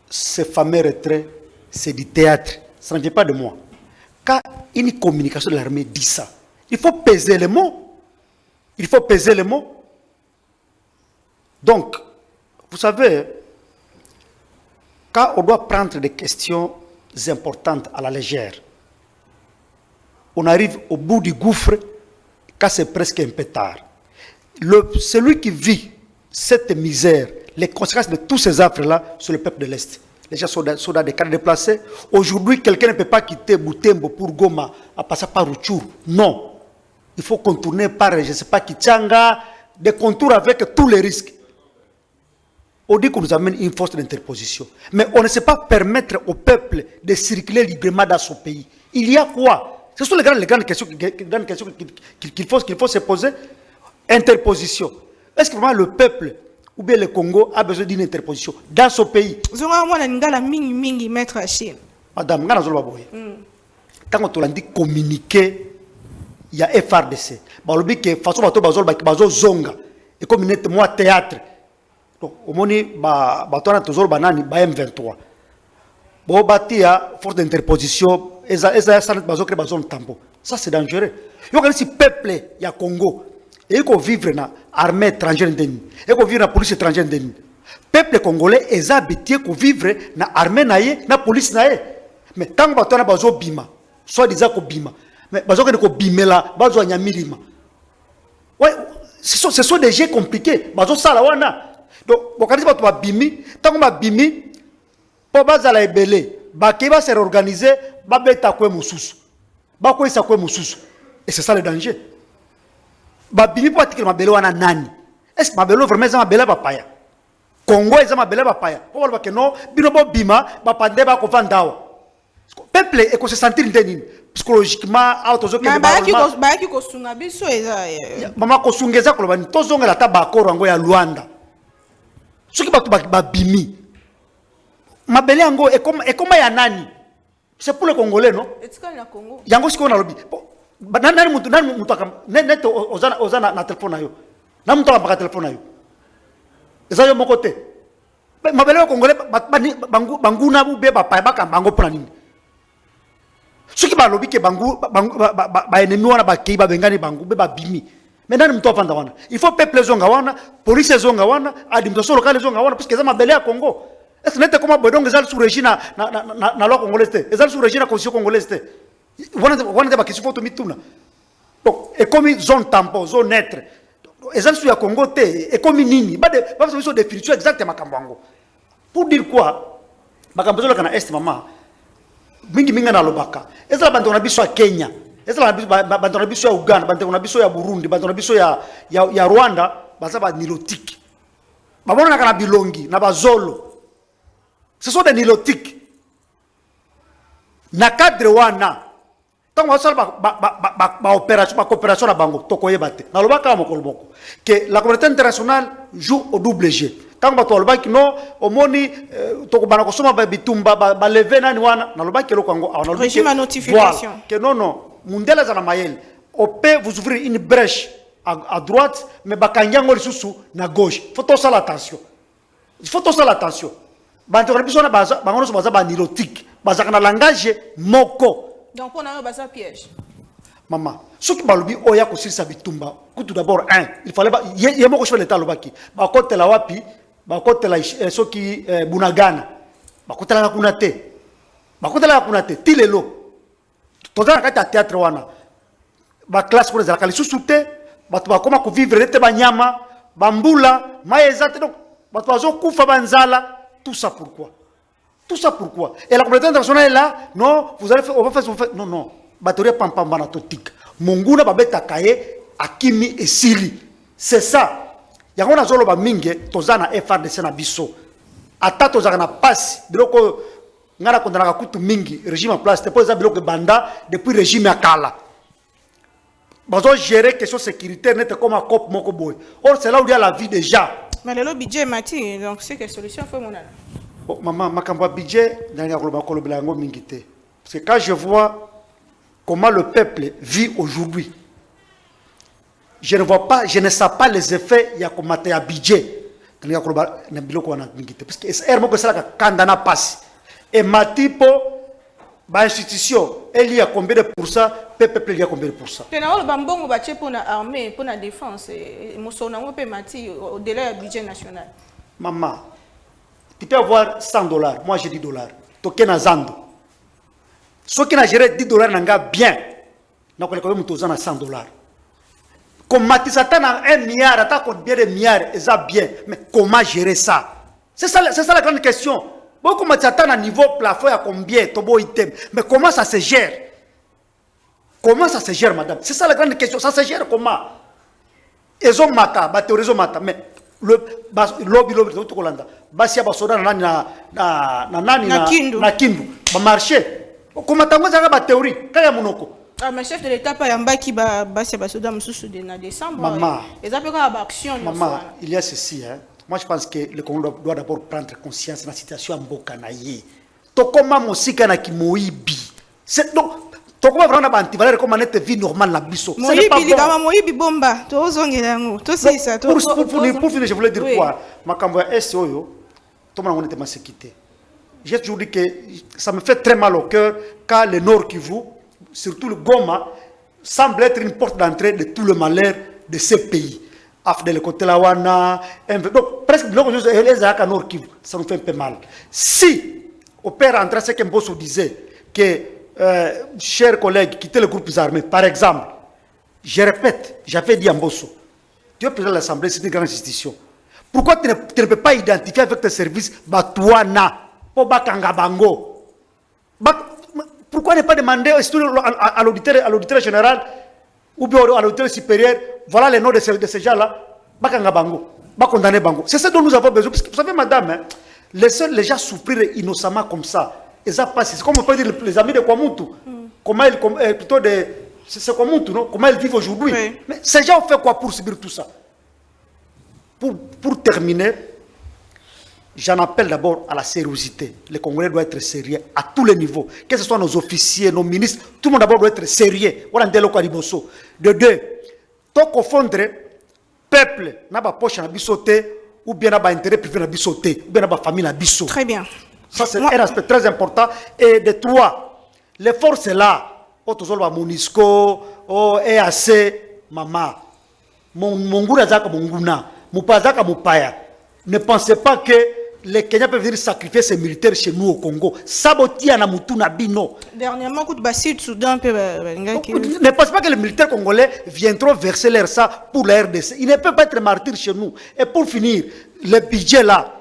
ce fameux retrait, c'est du théâtre, ça ne vient pas de moi. Quand une communication de l'armée dit ça, il faut peser les mots. Il faut peser les mots. Donc, vous savez, quand on doit prendre des questions importantes à la légère, on arrive au bout du gouffre quand c'est presque un peu tard. Celui qui vit cette misère, les conséquences de tous ces affres-là sur le peuple de l'Est. Les gens sont dans des cadres déplacés. Aujourd'hui, quelqu'un ne peut pas quitter Boutembo pour Goma à passer par Rutshuru. Non. Il faut contourner par, je ne sais pas, Kichanga, des contours avec tous les risques. On dit qu'on nous amène une force d'interposition. Mais on ne sait pas permettre au peuple de circuler librement dans son pays. Il y a quoi? Ce sont les grandes questions qu'il faut se poser. Interposition. Est-ce que vraiment le peuple ou bien le Congo a besoin d'une interposition dans son pays? Madame, quand on a dit communiquer, il y a FRDC. On dit que de toute façon, zonga. Et comme il moi théâtre. Donc, au moment où on a M23. Bon, il force d'interposition. Ça c'est dangereux. Il y a un peuple, il y a Congo. Et il faut vivre dans l'armée étrangère. Il faut vivre dans la police étrangère. Le peuple congolais est habitué à vivre dans l'armée, dans la police. Mais tant que tu as besoin de bima, soit disant que bima, mais besoin de bima là, besoin de milima. Ouais, ce sont des jeux compliqués. Besoin de ça là. Donc, quand tu vas bimi, tant que tu vas bimi, pour baza la ebele, qui va se réorganiser, va beta kwe mususu. Ba kwe sa kwe mususu. Et c'est ça le danger. Ba bimi pour attirer ma belle wana nani. Est-ce que ma belle vraiment ça ma belle papaya? Congo est ça ma belle papaya. Pour voir que non, bino bo bima, ba pande ba ko vandawa. Peuple et qu'on se sentir ndeni psychologiquement auto que ba ki ko sunga biso eza. Mama ko sungeza ko bani tozonga la tabako rango ya Luanda. Ce qui ba bimi. Mabele yango et comme ya nani? C'est pour le Congolais, non? Est-ce que le Congo? Yango siko na lobi. Nani mutu akam net ozana na téléphone yo. Na mutu akam téléphone yo. Eza yo moko te. Mabele yo Congolais banguna bu be ba pa ba bango pona nini? Soki ba lobi ke bangu ba ennemi wana ba kei ba bengani bangu be ba bimi. Mais nani mutu afanda wana? Il faut peuple zonga wana, police zonga wana, administration locale zonga wana parce que ça mabele ya Congo. Est-ce que n'est-ce comment Bodong est sous régime na loi congolaise? Est sous régime la constitution congolaise? On a question pour tout mituna. Donc, et comme zone tampon, zone neutre, est sous la Congo et comme nini, pas de définition exacte makambango. Pour dire quoi? Makambazo la kana est maman. Mingi na lobaka. Est la bandona biso à Kenya. Est la bandona biso à Uganda, bandona biso ya Burundi, bandona biso ya Rwanda, bazaba nilotique. Babona kana bilongi na bazolo. Ce sont des nilotiques. Na cadre wana. Tant que ça coopération na bango tokoye bate. Na lobaka mokolboko. Que la communauté internationale joue au double jeu. Tant que to lobaki no omoni tokobana kosoma ba bitumba ba lever nani wana na lobaki lo Congo. Na lobaki régime à notification. Que non mundela za na mayel. On peut vous ouvrir une brèche à droite mais bakanyango lisusu na gauche. Faut tout ça l'attention. Il faut tout ça l'attention. Langage moko. Donc on a un piège. Maman, ce qui balubi oya ko sirisa bitumba. Tout d'abord il fallait yemo ko l'état lobaki. Ba côté la wapi, ba côté la soki bunagana. bakotala kuna te bakotala kuna te tilelo toza na kati ya théâtre wana ba classe ko ezalaka lisusu te bato bakoma ko vivre nete banyama bambula mai eza te donc bato bazokufa banzala. Tout ça pourquoi? Tout ça pourquoi? Et la communauté internationale est là, non, vous allez faire, on va faire, non, non. Batterie pampambana totique. Monguna babeta kaye, akimi et sili. C'est ça. Yango na zolo ba minge, tozana FRDC na biso. Ata tozana na passe, biloko ngana kondana kutu mingi, régime en place, te poza biloko banda depuis régime ya kala. Bazo gérer question sécuritaire net comme un cop moko boy. Or c'est là où il y a la vie des gens. Mais le budget mati, donc c'est quelle solution faut mon Bon, maman, ma budget dans la mingité. Parce que quand je vois comment le peuple vit aujourd'hui, je ne vois pas, je ne sais pas les effets il y a comme un budget dans la mingité. Parce que c'est que ça quand on passe et ma type institution, elle y a combien de pourcents, peuple il y a combien de pourcents. Tu as bambongo baché pour la armée, pour la défense, mosonango pe mati au-delà du budget national. Maman, tu peux avoir $100, moi j'ai $10. Tu as Zando. Ceux qui ont géré $10 n'ont bien. Donc on a $100. Comme Matisatan a 1 milliard, attaque bien des milliards, c'est bien. Mais comment gérer ça? C'est ça la grande question. Beaucoup Matisatan à niveau plafond à combien? Tobo item. Mais comment ça se gère? Comment ça se gère, madame? C'est ça la grande question. Ça se gère comment? Ils ont mata, batteries mata. Mais le lobby tout Kolanda. Basia basoda na kindu. Ba marché. Comment tango zaka ba théorie? Kaya monoko. Ah, mais chef de l'État pas yamba qui basia basoda mususu de na décembre. Maman. Ils appellent quoi action? Maman, il y a ceci hein. Moi je pense que le Congo doit d'abord prendre conscience de la situation en Bokanaye. To comment mosika na kimoibi. C'est donc to comment vraiment ba antivaleur comme nette vie normale la biso. Ce n'est pas bon. Moibi bomba. To zongela ngo. To c'est ça. Pour finir, je voulais dire quoi? Makambo ya SOyo. Tout le monde était sécurité. J'ai toujours dit que ça me fait très mal au cœur quand le Nord Kivu, surtout le Goma, semble être une porte d'entrée de tout le malheur de ces pays. Afdel côté Lawana, donc presque les Araka Nord Kivu, ça nous fait un peu mal. Si au père André Sekemboso disait que, chers collègues, quittez le groupe armés, par exemple, je répète, j'avais dit à Mbosso, tu es président de l'Assemblée, c'est une grande institution. Pourquoi tu ne peux pas identifier avec tes services Batouana, Pobakangabango? Pourquoi ne pas demander à l'auditeur général ou bien à l'auditeur supérieur, voilà les noms de ces gens-là, Bakangabango, Bakondane Bango. C'est ce dont nous avons besoin. Parce que vous savez, madame, hein, les gens souffrir innocemment comme ça. Et ça passe. C'est comme on peut dire les amis de Kwamutu. Comment ils, plutôt de. C'est Kwamutu, non? Comment ils vivent aujourd'hui. Oui. Mais ces gens ont fait quoi pour subir tout ça? Pour terminer, j'en appelle d'abord à la sérieuxité. Les Congolais doivent être sérieux à tous les niveaux. Que ce soit nos officiers, nos ministres, tout le monde d'abord doit être sérieux. Voilà un déloqualiboso. De deux, tant confondre peuple, n'a pas poche na bisoté, ou bien n'a pas intérêt privé na bisoté, ou bien n'a pas famille na biso. Très bien. Ça c'est un aspect très important. Et de trois, les forces là, Otozolo Monisco, EAC, Mama, Monguna Zaka Monguna. Mupazaka Mupaya. Ne pensez pas que les Kenyans peuvent venir sacrifier ces militaires chez nous au Congo. Sabotia na Mutuna Bino. Dernièrement, coup de Bassi, Soudan, ne pensez pas que les militaires congolais viendront verser leur sang pour la RDC. Ils ne peuvent pas être martyrs chez nous. Et pour finir, le budget là,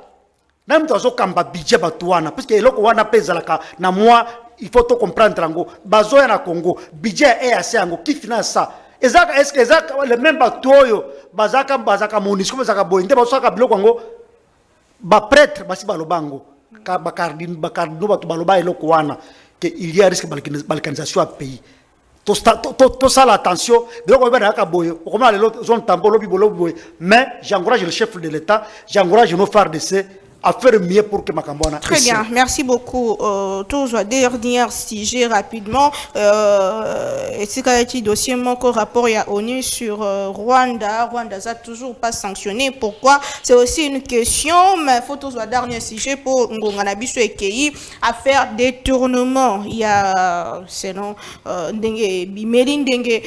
même dans un budget batouana, parce que l'Okowana pèse na moi, il faut tout comprendre en Congo. Bazoya na Congo, budget est assez en Congo. Qui finance ça? Est-ce que les mêmes bateaux, bazaka monisco, bazaka boinde, bazaka biloko ngo, ba prêtre, basi balobango, bakardino batu baloba eloko wana, que il y a risque de balkanisation à pays. Tout ça l'attention, biloko bazaka boye, comment aller l'autre zone tambo lobi bolo boye, mais j'encourage le chef de l'État, j'encourage nos frères de ces à faire mieux pour que Makambona. Très bien, merci beaucoup. Tous les derniers sujets rapidement. Et c'est quand il dossier mon rapport il y a ONU sur Rwanda. Rwanda n'a toujours pas sanctionné. Pourquoi? C'est aussi une question, mais il faut tous les derniers sujets pour Ngonganabiso et Kei à faire des tournements. Il y a, selon Bimeline Dengue,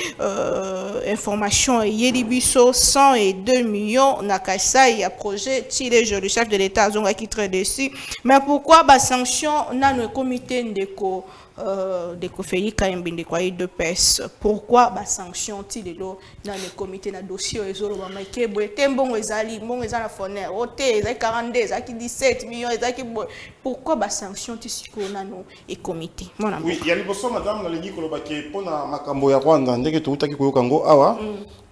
information, Yedibiso, 102 millions, Nakasa, il y a projet, Chile, le chef de l'État, qui très déçu. Mais pourquoi bah sanction n'a le comité ndeko de Kofeyi Kayembe de quoi de pes? Pourquoi bah sanction ti de lo dans le comité na dossier ezolo ba make boy tembongo ezali mbongo ezala foner oté ezali 42 ezali 17 millions ezali pourquoi bah sanction ti siko nano et comité mon amour? Oui, il y a liboso madame na lengi koloba ke pona makambo ya Rwanda ndenge toutaki koyoka ngo awa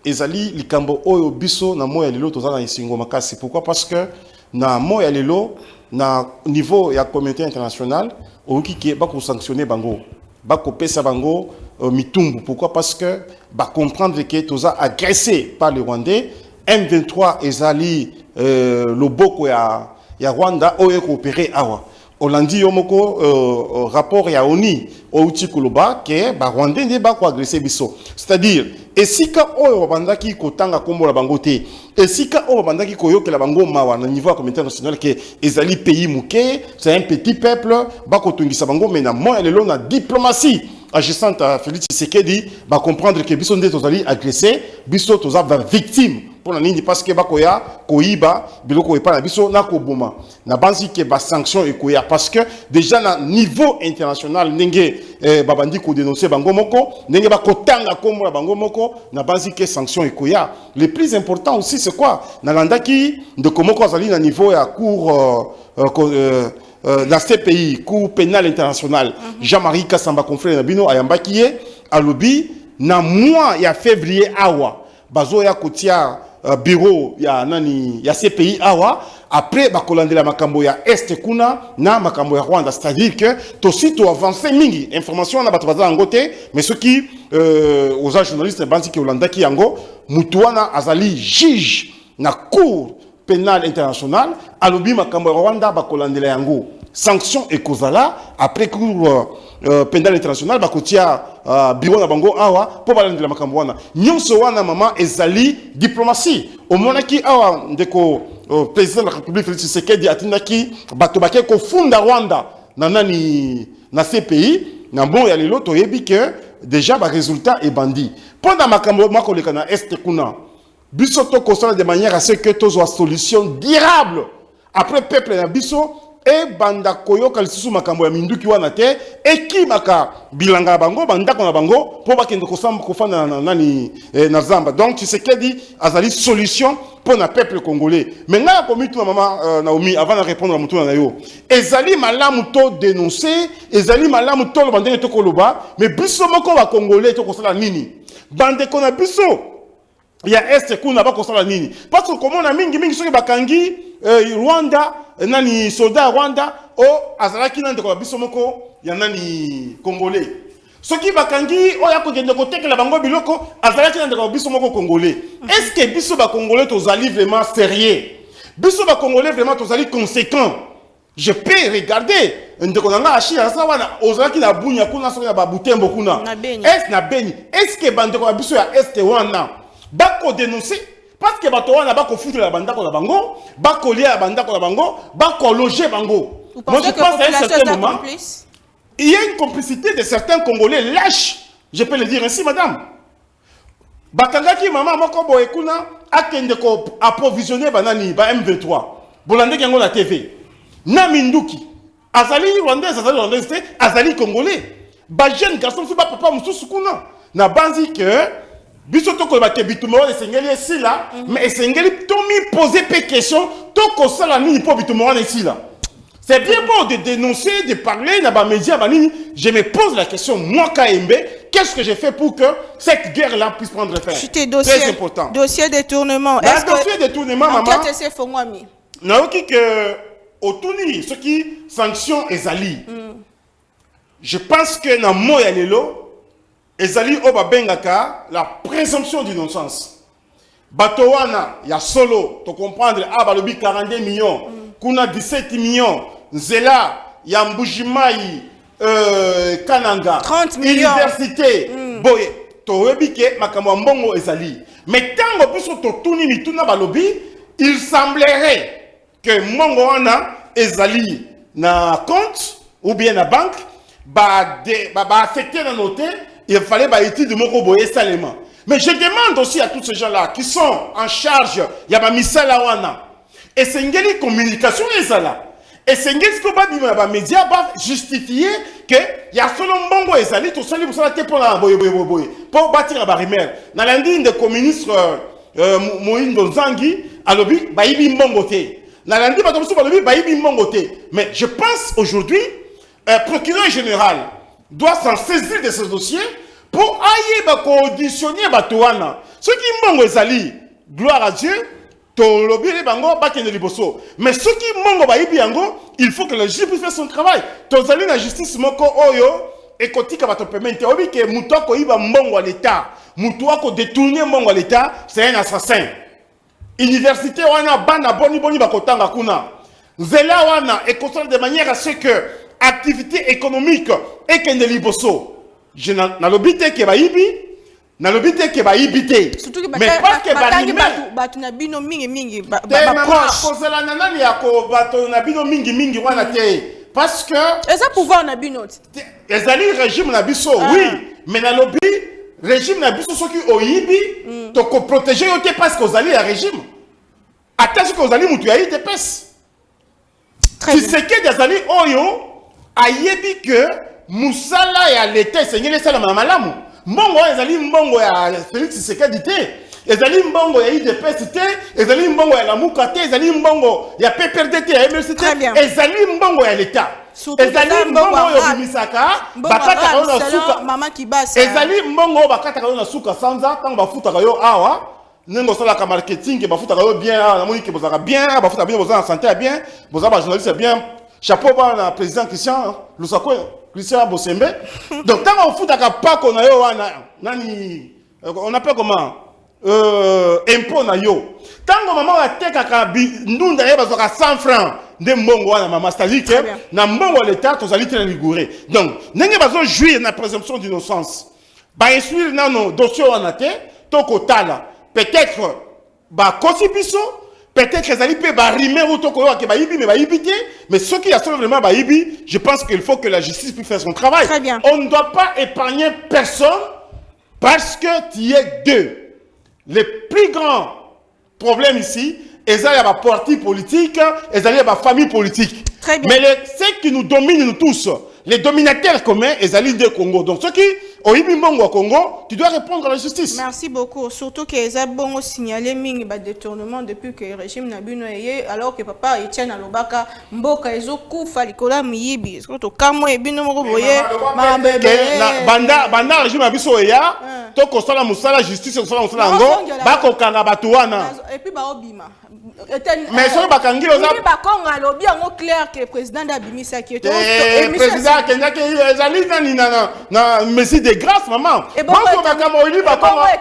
ezali likambo oyo biso na moya lelo tozana isingo makasi. Pourquoi? Parce que na moya lelo na niveau ya communauté internationale oki ki ba ko sanctionner bango ba ko pesa bango mitumbu. Pourquoi? Parce que ba comprendre que toza agressé par les Rwandais. M23 ezali loboko ya Rwanda oyo coopérer awa Olandi yomoko rapport ya ONI outi koloba ke ba Rwandais nde ba ko agresser biso. C'est-à-dire esika oyo bandaki kotanga kombo la bango te, esika oyo bandaki koyokela bango mawa na niveau ya communauté internationale ke ezali pays muke, c'est un petit peuple ba kotungisa bango mais na moi lelo na diplomatie agissant à Félix Tshisekedi ba comprendre que biso nde tozali agressé, biso toza victime pour la nini parce que bakoya koiba biloko epa na biso na koboma na banzi ke ba sanction ekoya parce que déjà na niveau international ndenge babandi ko dénoncer bango moko ndenge ba kotanga kombo la bango moko na banzi ke sanction ekoya. Le plus important aussi c'est quoi na landaki de komoko azali na niveau ya cour dans ces pays cour pénal international Jean-Marie Kassamba confrère na bino ayambaki ye alobi na mois ya février awa bazo ya kotia bureau ya nani ya ces pays awa après bakolandela makambo ya est kuna na makambo ya Rwanda, c'est-à-dire que to sito avancer mingi information na bato bazala ngote mais ceux qui aux journalistes banzi ki Holanda ki yango mutuana azali juge na cour pénal international alobi makambo ya Rwanda bakolandela yango sanction ekozala après cour pénal international bakotia bureau na bango awa po balandela makambo wana nyonso wana mama ezali diplomatie omonaki awa ndeko président de la République Félix Tshisekedi atindaki bato bake ko funda Rwanda na nani na ces pays na bon ya lelo toyebi que déjà ba résultat est bandi pendant makambo makoleka na est kuna biso to constate de manière à ce que tozo solution durable après peuple na biso et banda koyoka lisusu makambo ya minduki wana te eki maka bilanga bango banda kona bango po bakende kofanda na nani na zamba. Donc tu sais qu'elle dit azali solution pour na peuple congolais. Maintenant comme tu maman Naomi avant de répondre à mon tour na yo ezali malamu to dénoncer ezali malamu to bande to koloba mais biso moko ba congolais to kosala nini bande kona biso ya est kuna ba kosala nini parce que comme on a mingi soki bakangi Rwanda nani soldat Rwanda o azalaki na ndeko biso moko ya nani congolais soki bakangi o ya ko gende ko tekela bango biloko azalaki na ndeko biso moko congolais. Est-ce que biso ba congolais tozali vraiment sérieux biso ba congolais vraiment tozali conséquent? Je peux regarder ndeko nanga ashi asa wana ozalaki na bunya kuna soki na babutembo kuna est na beni est-ce que bandeko biso ya est wana bako dénoncer parce que bato wana bako foutre la bandako la bango bako lier la bandako la bango bako loger bango. Moi je pense à un certain moment il y a une complicité de certains Congolais lâches, je peux le dire ainsi madame. Bakangaki maman moko boye kuna akende ko approvisionner banani ba M23 bolande yango la TV na minduki azali rwandais azali congolais ba jeune garçon so ba papa mususu kuna na banzi que biso to ko ba ke bitumoro esengeli esila mais esengeli to mi poser pe question to ko sala nini po bitumoro esila. C'est bien beau de dénoncer, de parler dans les médias, je me pose la question, moi Kayembe, qu'est-ce que j'ai fait pour que cette guerre-là puisse prendre fin? Très important. Dossier détournement. Est-ce que dossier détournement, maman? Naoki que autour ce qui sanction ezali. Je pense que dans moya lelo ezali oba bengaka la présomption d'innocence. Batowana ya solo, to comprendre balobi 42 millions. Kuna 17 millions, Zela, Yambujimai, Kananga, 30 millions, Université, Boye, Torebike, Makamambongo ezali. Mais tant que nous totuni mituna balobi, il semblerait que Mongoana ezali na compte ou bien na banque, ba affecté dans noté, il fallait ba étude de Moko Boye salement. Mais je demande aussi à tous ces gens-là qui sont en charge, Yaba Misala Wana. Et c'est une communication et ça là. Et c'est ce que les médias va justifier que il y a seulement bongo et sali tout seul pour ça pour la pour bâtir la rumeur. Dans l'indine de communiste Moïse Nzangi à l'obi baïbi mbongote. Dans l'indine pas comme ça l'obi baïbi mbongote. Mais je pense aujourd'hui procureur général doit s'en saisir de ce dossier pour aller conditionner Batouana. Ce qui mbongo et sali, gloire à Dieu. Mais ce qui il faut que le juge puisse faire son travail. Tozali la justice moko oyo et kotika va te permettre obi que mutoko iba mbongo à l'état, mutoko détourner mbongo à l'état, c'est un assassin. Université wana bana boni bakotanga kuna. Zela wana est construit de manière à ce que activité économique et que ne liboso. Je na lobité que ba ibi na lobité que ba ibité mais parce que batu na bino mingi ba proche la nana ya ko batu na bino mingi wana te parce que eza pouvoir na bino ezali régime na biso oui mais na lobi régime na biso soki oyibi to ko protéger yo te parce que ozali ya régime attache que ozali mutu ya ite pes tu sais que ezali oyo ayebi que musala ya l'état sengeli sala malamu mbongo ezali mbongo ya Félix Tshisekedi te ezali mbongo ya IDPS te ezali mbongo ya Lamuka te ezali mbongo ya PPRD te ya MLC te ezali mbongo ya l'état ezali mbongo ya bimisaka bakata ko na suka mama kibasa ezali mbongo bakata ko na suka sanza tango bafuta yo awa nengo sala ka marketing bafuta yo bien na moni ke bozaka bien bafuta bien bozana santé bien bozaba journaliste bien chapeau ba na président Christian Lusako Christian Bosembe. Donc, quand on fout à Kapako, on appelle comment impôt na yo. Tant que maman a été à nous d'ailleurs 100 francs de mbongo na maman, c'est-à-dire que na mbongo l'état, tous allez très rigoureux. Donc, n'ayez pas besoin de jouir de la présomption d'innocence. Bah, essuyer nos dossiers en athée, toko tala. Peut-être, bah, kosibiso. Peut-être que ça peut rimer au toko que baïbi mais baïbi mais ce qui a vraiment baïbi, je pense qu'il faut que la justice puisse faire son travail. Très bien. On ne doit pas épargner personne parce que tu es deux. Les plus grands problèmes ici, ils ont la parti politique, ils ont la famille politique. Très bien. Mais ce qui nous domine nous tous, les dominateurs communs, ils ont de Congo. Donc ceux qui au Ibimbango au Congo, tu dois répondre à la justice. Merci beaucoup. Surtout que les abons ont signalé mingi ba détournement depuis que le régime n'a bino yé alors que papa Etienne Alobaka mboka ezo kufa likola miyibi. Surtout kamo ebino moko boye banda régime abiso ya to kosala musala justice kosala musala ngo bako kanga batuana. Et puis ba obima. Mais so bakangi oza ba konga lobi ngo clair que président d'abimisa qui était président Kenya ke ezali na messi de grâce maman. Bonsoir Makamoili bakonga.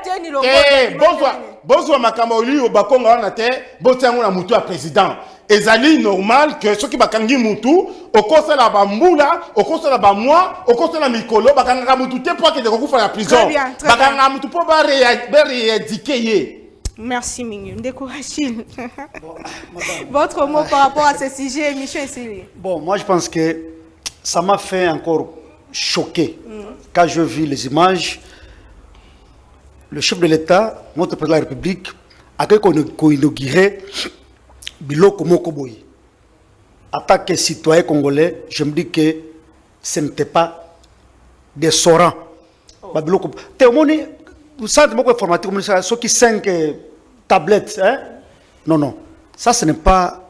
Bonsoir Makamoili bakonga wana te botiango na mutu ya président. Ezali normal que ceux qui bakangi mutu okosala ba mbula okosala ba moi okosala mikolo bakanga mutu te pour que de kokufa la prison. Bakanga mutu po ba réédiquer. Merci Mingi. Découragé. Votre mot par rapport à ce sujet, Michel Esseli. Bon, moi je pense que ça m'a fait encore choqué quand je vis les images. Le chef de l'État, notre président de la République, a inauguré Biloko Mokoboy. En tant que citoyen congolais, je me dis que ce n'était pas des sorants. Vous savez, beaucoup informatique, ceux qui 5 tablettes, hein? Non. Ça, ce n'est pas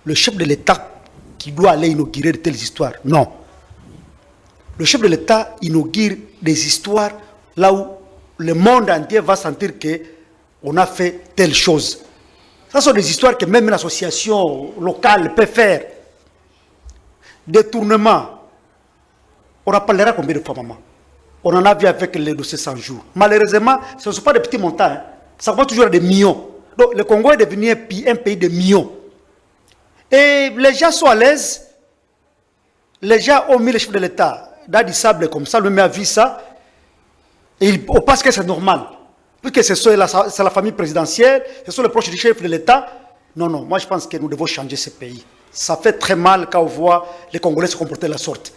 le chef de l'État qui doit aller inaugurer de telles histoires. Non. Le chef de l'État inaugure des histoires là où le monde entier va sentir qu'on a fait telle chose. Ce sont des histoires que même une association locale peut faire. Détournement. On en parlera combien de fois, maman? On en a vu avec les dossiers 100 jours. Malheureusement, ce ne sont pas des petits montants. Hein. Ça va toujours à des millions. Donc, le Congo est devenu un pays de millions. Et les gens sont à l'aise. Les gens ont mis le chef de l'État dans du sable comme ça, le met à vie ça. Et on pense que c'est normal. Puisque c'est la famille présidentielle, ce sont les proches du chef de l'État. Non, moi je pense que nous devons changer ce pays. Ça fait très mal quand on voit les Congolais se comporter de la sorte.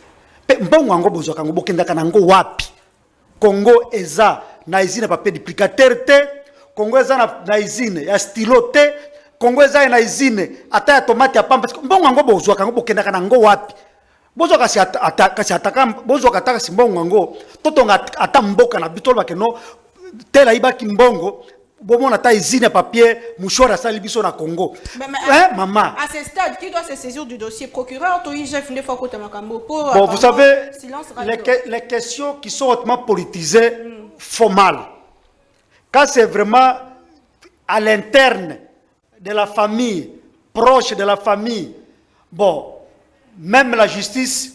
Congo eza na izine papier duplicateur te, Congo eza na izine ya stylo te, Congo eza na izine ata ya tomate ya pamba mbongo yango bozwaka yango bokendaka na ngo wapi bozwaka kasi ataka bozwaka ata kasi mbongo yango totonga ata mboka na bitolo bakeno tela ibaki mbongo bomona ta izine papier mouchoir asali biso na Congo. Maman, à ce stade qui doit se saisir du dossier procureur to IGF ne fois côté Makambo pour bon, vous savez les questions qui sont hautement politisées font mal quand c'est vraiment à l'interne de la famille, proche de la famille. Bon, même la justice,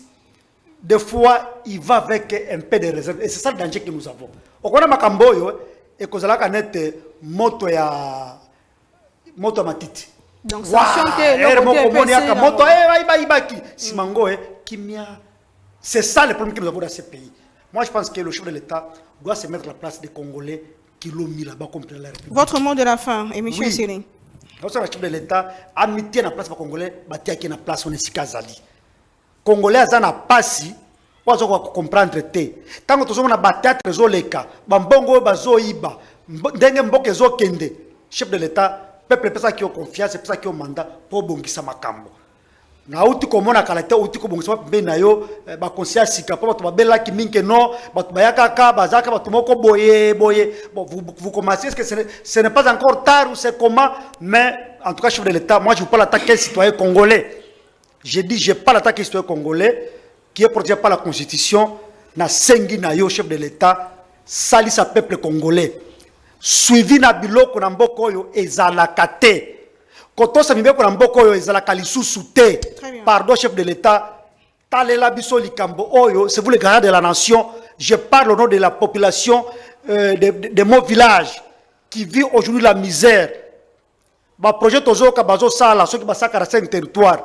des fois, il va avec un peu de réserve. Et c'est ça le danger que nous avons. Au Kona Makamboyo, et que la canette moto ya matiti. Donc, ça chante moto, Simango, Kimia. C'est ça le problème que nous avons dans ce pays. Moi, je pense que le chef de l'État doit se mettre à la place des Congolais qui l'ont mis là-bas contre la République. Votre mot de la fin, émission Sérine. Le chef de l'État a mis la place pour les Congolais, il y a une place, on est si Kazali. Congolais, ils ont passé, on doit comprendre. Tant que nous avons un théâtre, Bambongo, Bazoïba, Denge Mboke Zokende, chef de l'État, peuple qui a confiance, c'est pour ça qui a mandat pour Bongisa Makambo. Na uti komona kalate uti ko bongisa mbe na yo ba conscience sika pa bato babela ki minke non bato bayaka ka bazaka bato moko boye bon vous commencez est-ce que ce n'est pas encore tard ou c'est comment mais en tout cas chef de l'État moi je veux pas l'attaquer citoyen congolais je dis je pas l'attaquer citoyen congolais qui est protégé par la constitution na sengi na yo chef de l'État sali sa peuple congolais suivi na biloko na mboko yo ezalaka te. Quand on s'est mis pour un boko, ils ont la calisou souté. Pardon, chef de l'État. Talela biso likambo oyo, c'est vous les garants de la nation. Je parle au nom de la population de mon village qui vit aujourd'hui la misère. Ba projet tozo ka bazo sala, ceux qui basaka na 5 territoires.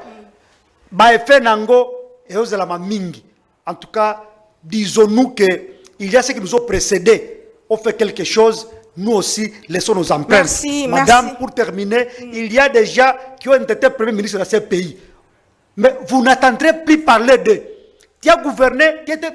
Ba effet nango et aux la mingi. En tout cas, disons-nous que il y a ceux qui nous ont précédés, ont fait quelque chose. Nous aussi, laissons nos empreintes. Merci, Madame, merci. pour terminer, il y a des gens qui ont été premiers ministres de ce pays. Mais vous n'entendrez plus parler d'eux. Tu as gouverné, qui était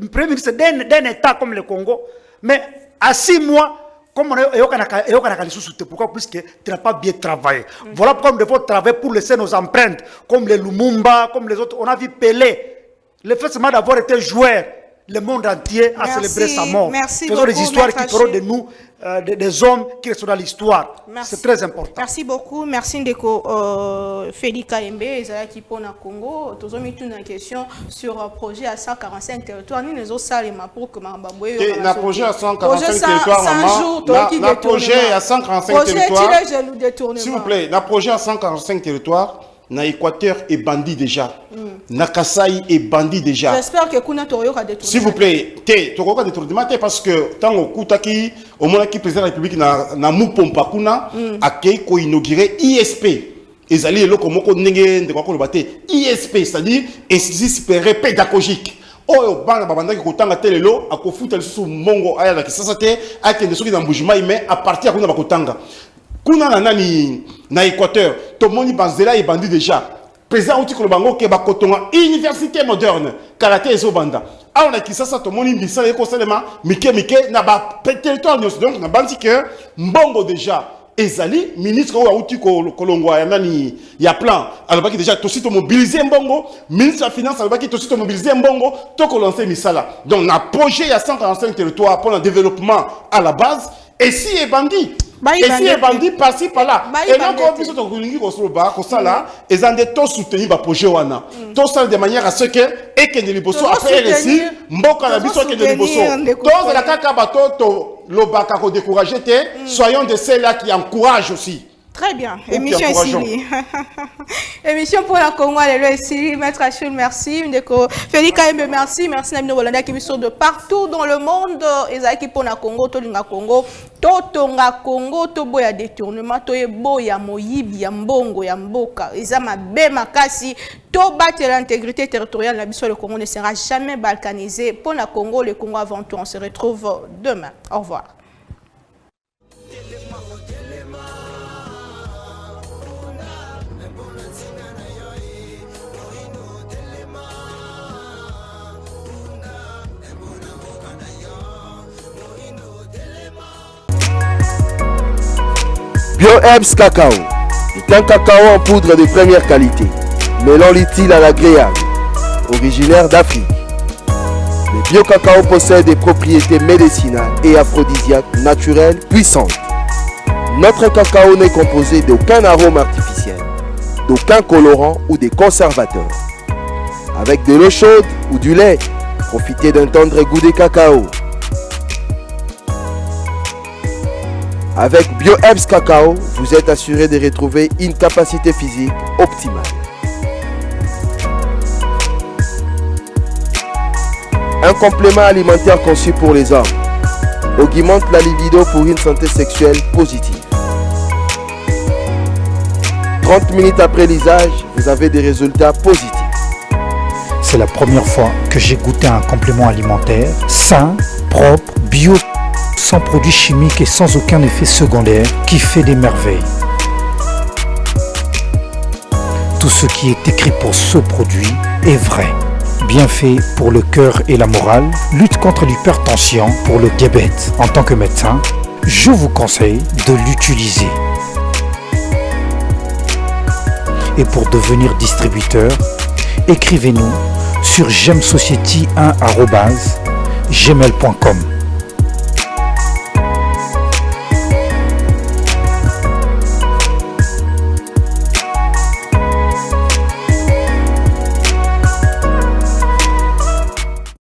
premier ministre d'un État comme le Congo. Mais à 6 mois, comme on est pourquoi? Puisque tu n'as pas bien travaillé. Voilà pourquoi nous devons travailler pour laisser nos empreintes. Comme les Lumumba, comme les autres. On a vu Pelé. Le fait seulement d'avoir été joueur, le monde entier a célébré sa mort. Faisons des histoires qui feront de nous des hommes qui restent dans l'histoire. C'est très important. Merci beaucoup. Merci Ndeko Félix Kaembe, qui pour le Congo. Nous avons mis une question sur un projet à 145 territoires. Nous avons salé pour que Mambaboué. Un projet à 145 territoires, maman. Un projet à 145 territoires. S'il vous plaît, un projet à 145 territoires. Na Équateur est bandit déjà. Na Kasaï est bandit déjà. J'espère que Kuna Toroyoka détourné. S'il vous plaît, Toroyoka détourné parce que tant au Koutaki, au moins qui président de la République na Mupompa Kuna a ko inauguré ISP. Ezali eloko moko ndenge ndeko ko lobaté ISP, c'est-à-dire institut supérieur pédagogique. Oyo bana babanda ki kotanga telelo akofuta lisusu mongo aya la kisasa te akende soki na mbujima mais à partir kuna bakotanga. Kuna na nani na Équateur, Tomoni Banzela est bandit déjà. Président Outi Kolobango qui est kotonga université moderne, karaté et banda. Alors na kisasa Tomoni Mbisa et Kosalema, Mike na ba territoire donc na bandi que mbongo déjà. Ezali ministre Outi Kolongo ya nani ya plan. Alors baki déjà tout site mobiliser mbongo, ministre de la finance alors baki tout site mobiliser mbongo, to ko lancer misala. Donc na projet à 145 territoires pour le développement à la base et si est bandit. Et si les bandits par-ci par-là, et donc on peut se trouver au Sala, ils ont des taux soutenus par projet Wana. Tout ça de manière à ce que, et que les Liboso, après récit, Mboka la biso que les Liboso. Tous les caca bateau, l'obaka ko décourager, soyons de ceux-là qui encouragent aussi. Très bien. Émission ici. Émission pour la Congo, elle ici. Maître Achille, merci. Félix Kaembe, merci. Merci Namino Bolanda qui sont de partout dans le monde. Ezaki pour la Congo, Tolinga Congo, Totonga Congo, Tobo ya détournement, Toyebo ya Moyibi, ya Mbongo, ya Mboka. Ezama Bema Kasi, to battre l'intégrité territoriale de la Bissau, le Congo ne sera jamais balkanisé. Pour la Congo, le Congo avant tout. On se retrouve demain. Au revoir. Bio Herbs Cacao, est un cacao en poudre de première qualité, mêlant l'utile à l'agréable, originaire d'Afrique. Le bio-cacao possède des propriétés médicinales et aphrodisiaques naturelles puissantes. Notre cacao n'est composé d'aucun arôme artificiel, d'aucun colorant ou des conservateurs. Avec de l'eau chaude ou du lait, profitez d'un tendre goût de cacao. Avec BioHerbs Cacao, vous êtes assuré de retrouver une capacité physique optimale. Un complément alimentaire conçu pour les hommes augmente la libido pour une santé sexuelle positive. 30 minutes après l'usage, vous avez des résultats positifs. C'est la première fois que j'ai goûté un complément alimentaire sain, propre, bio, sans produits chimiques et sans aucun effet secondaire qui fait des merveilles. Tout ce qui est écrit pour ce produit est vrai. Bienfait pour le cœur et la morale, lutte contre l'hypertension, pour le diabète. En tant que médecin, je vous conseille de l'utiliser. Et pour devenir distributeur, écrivez-nous sur gemsociety1@gmail.com.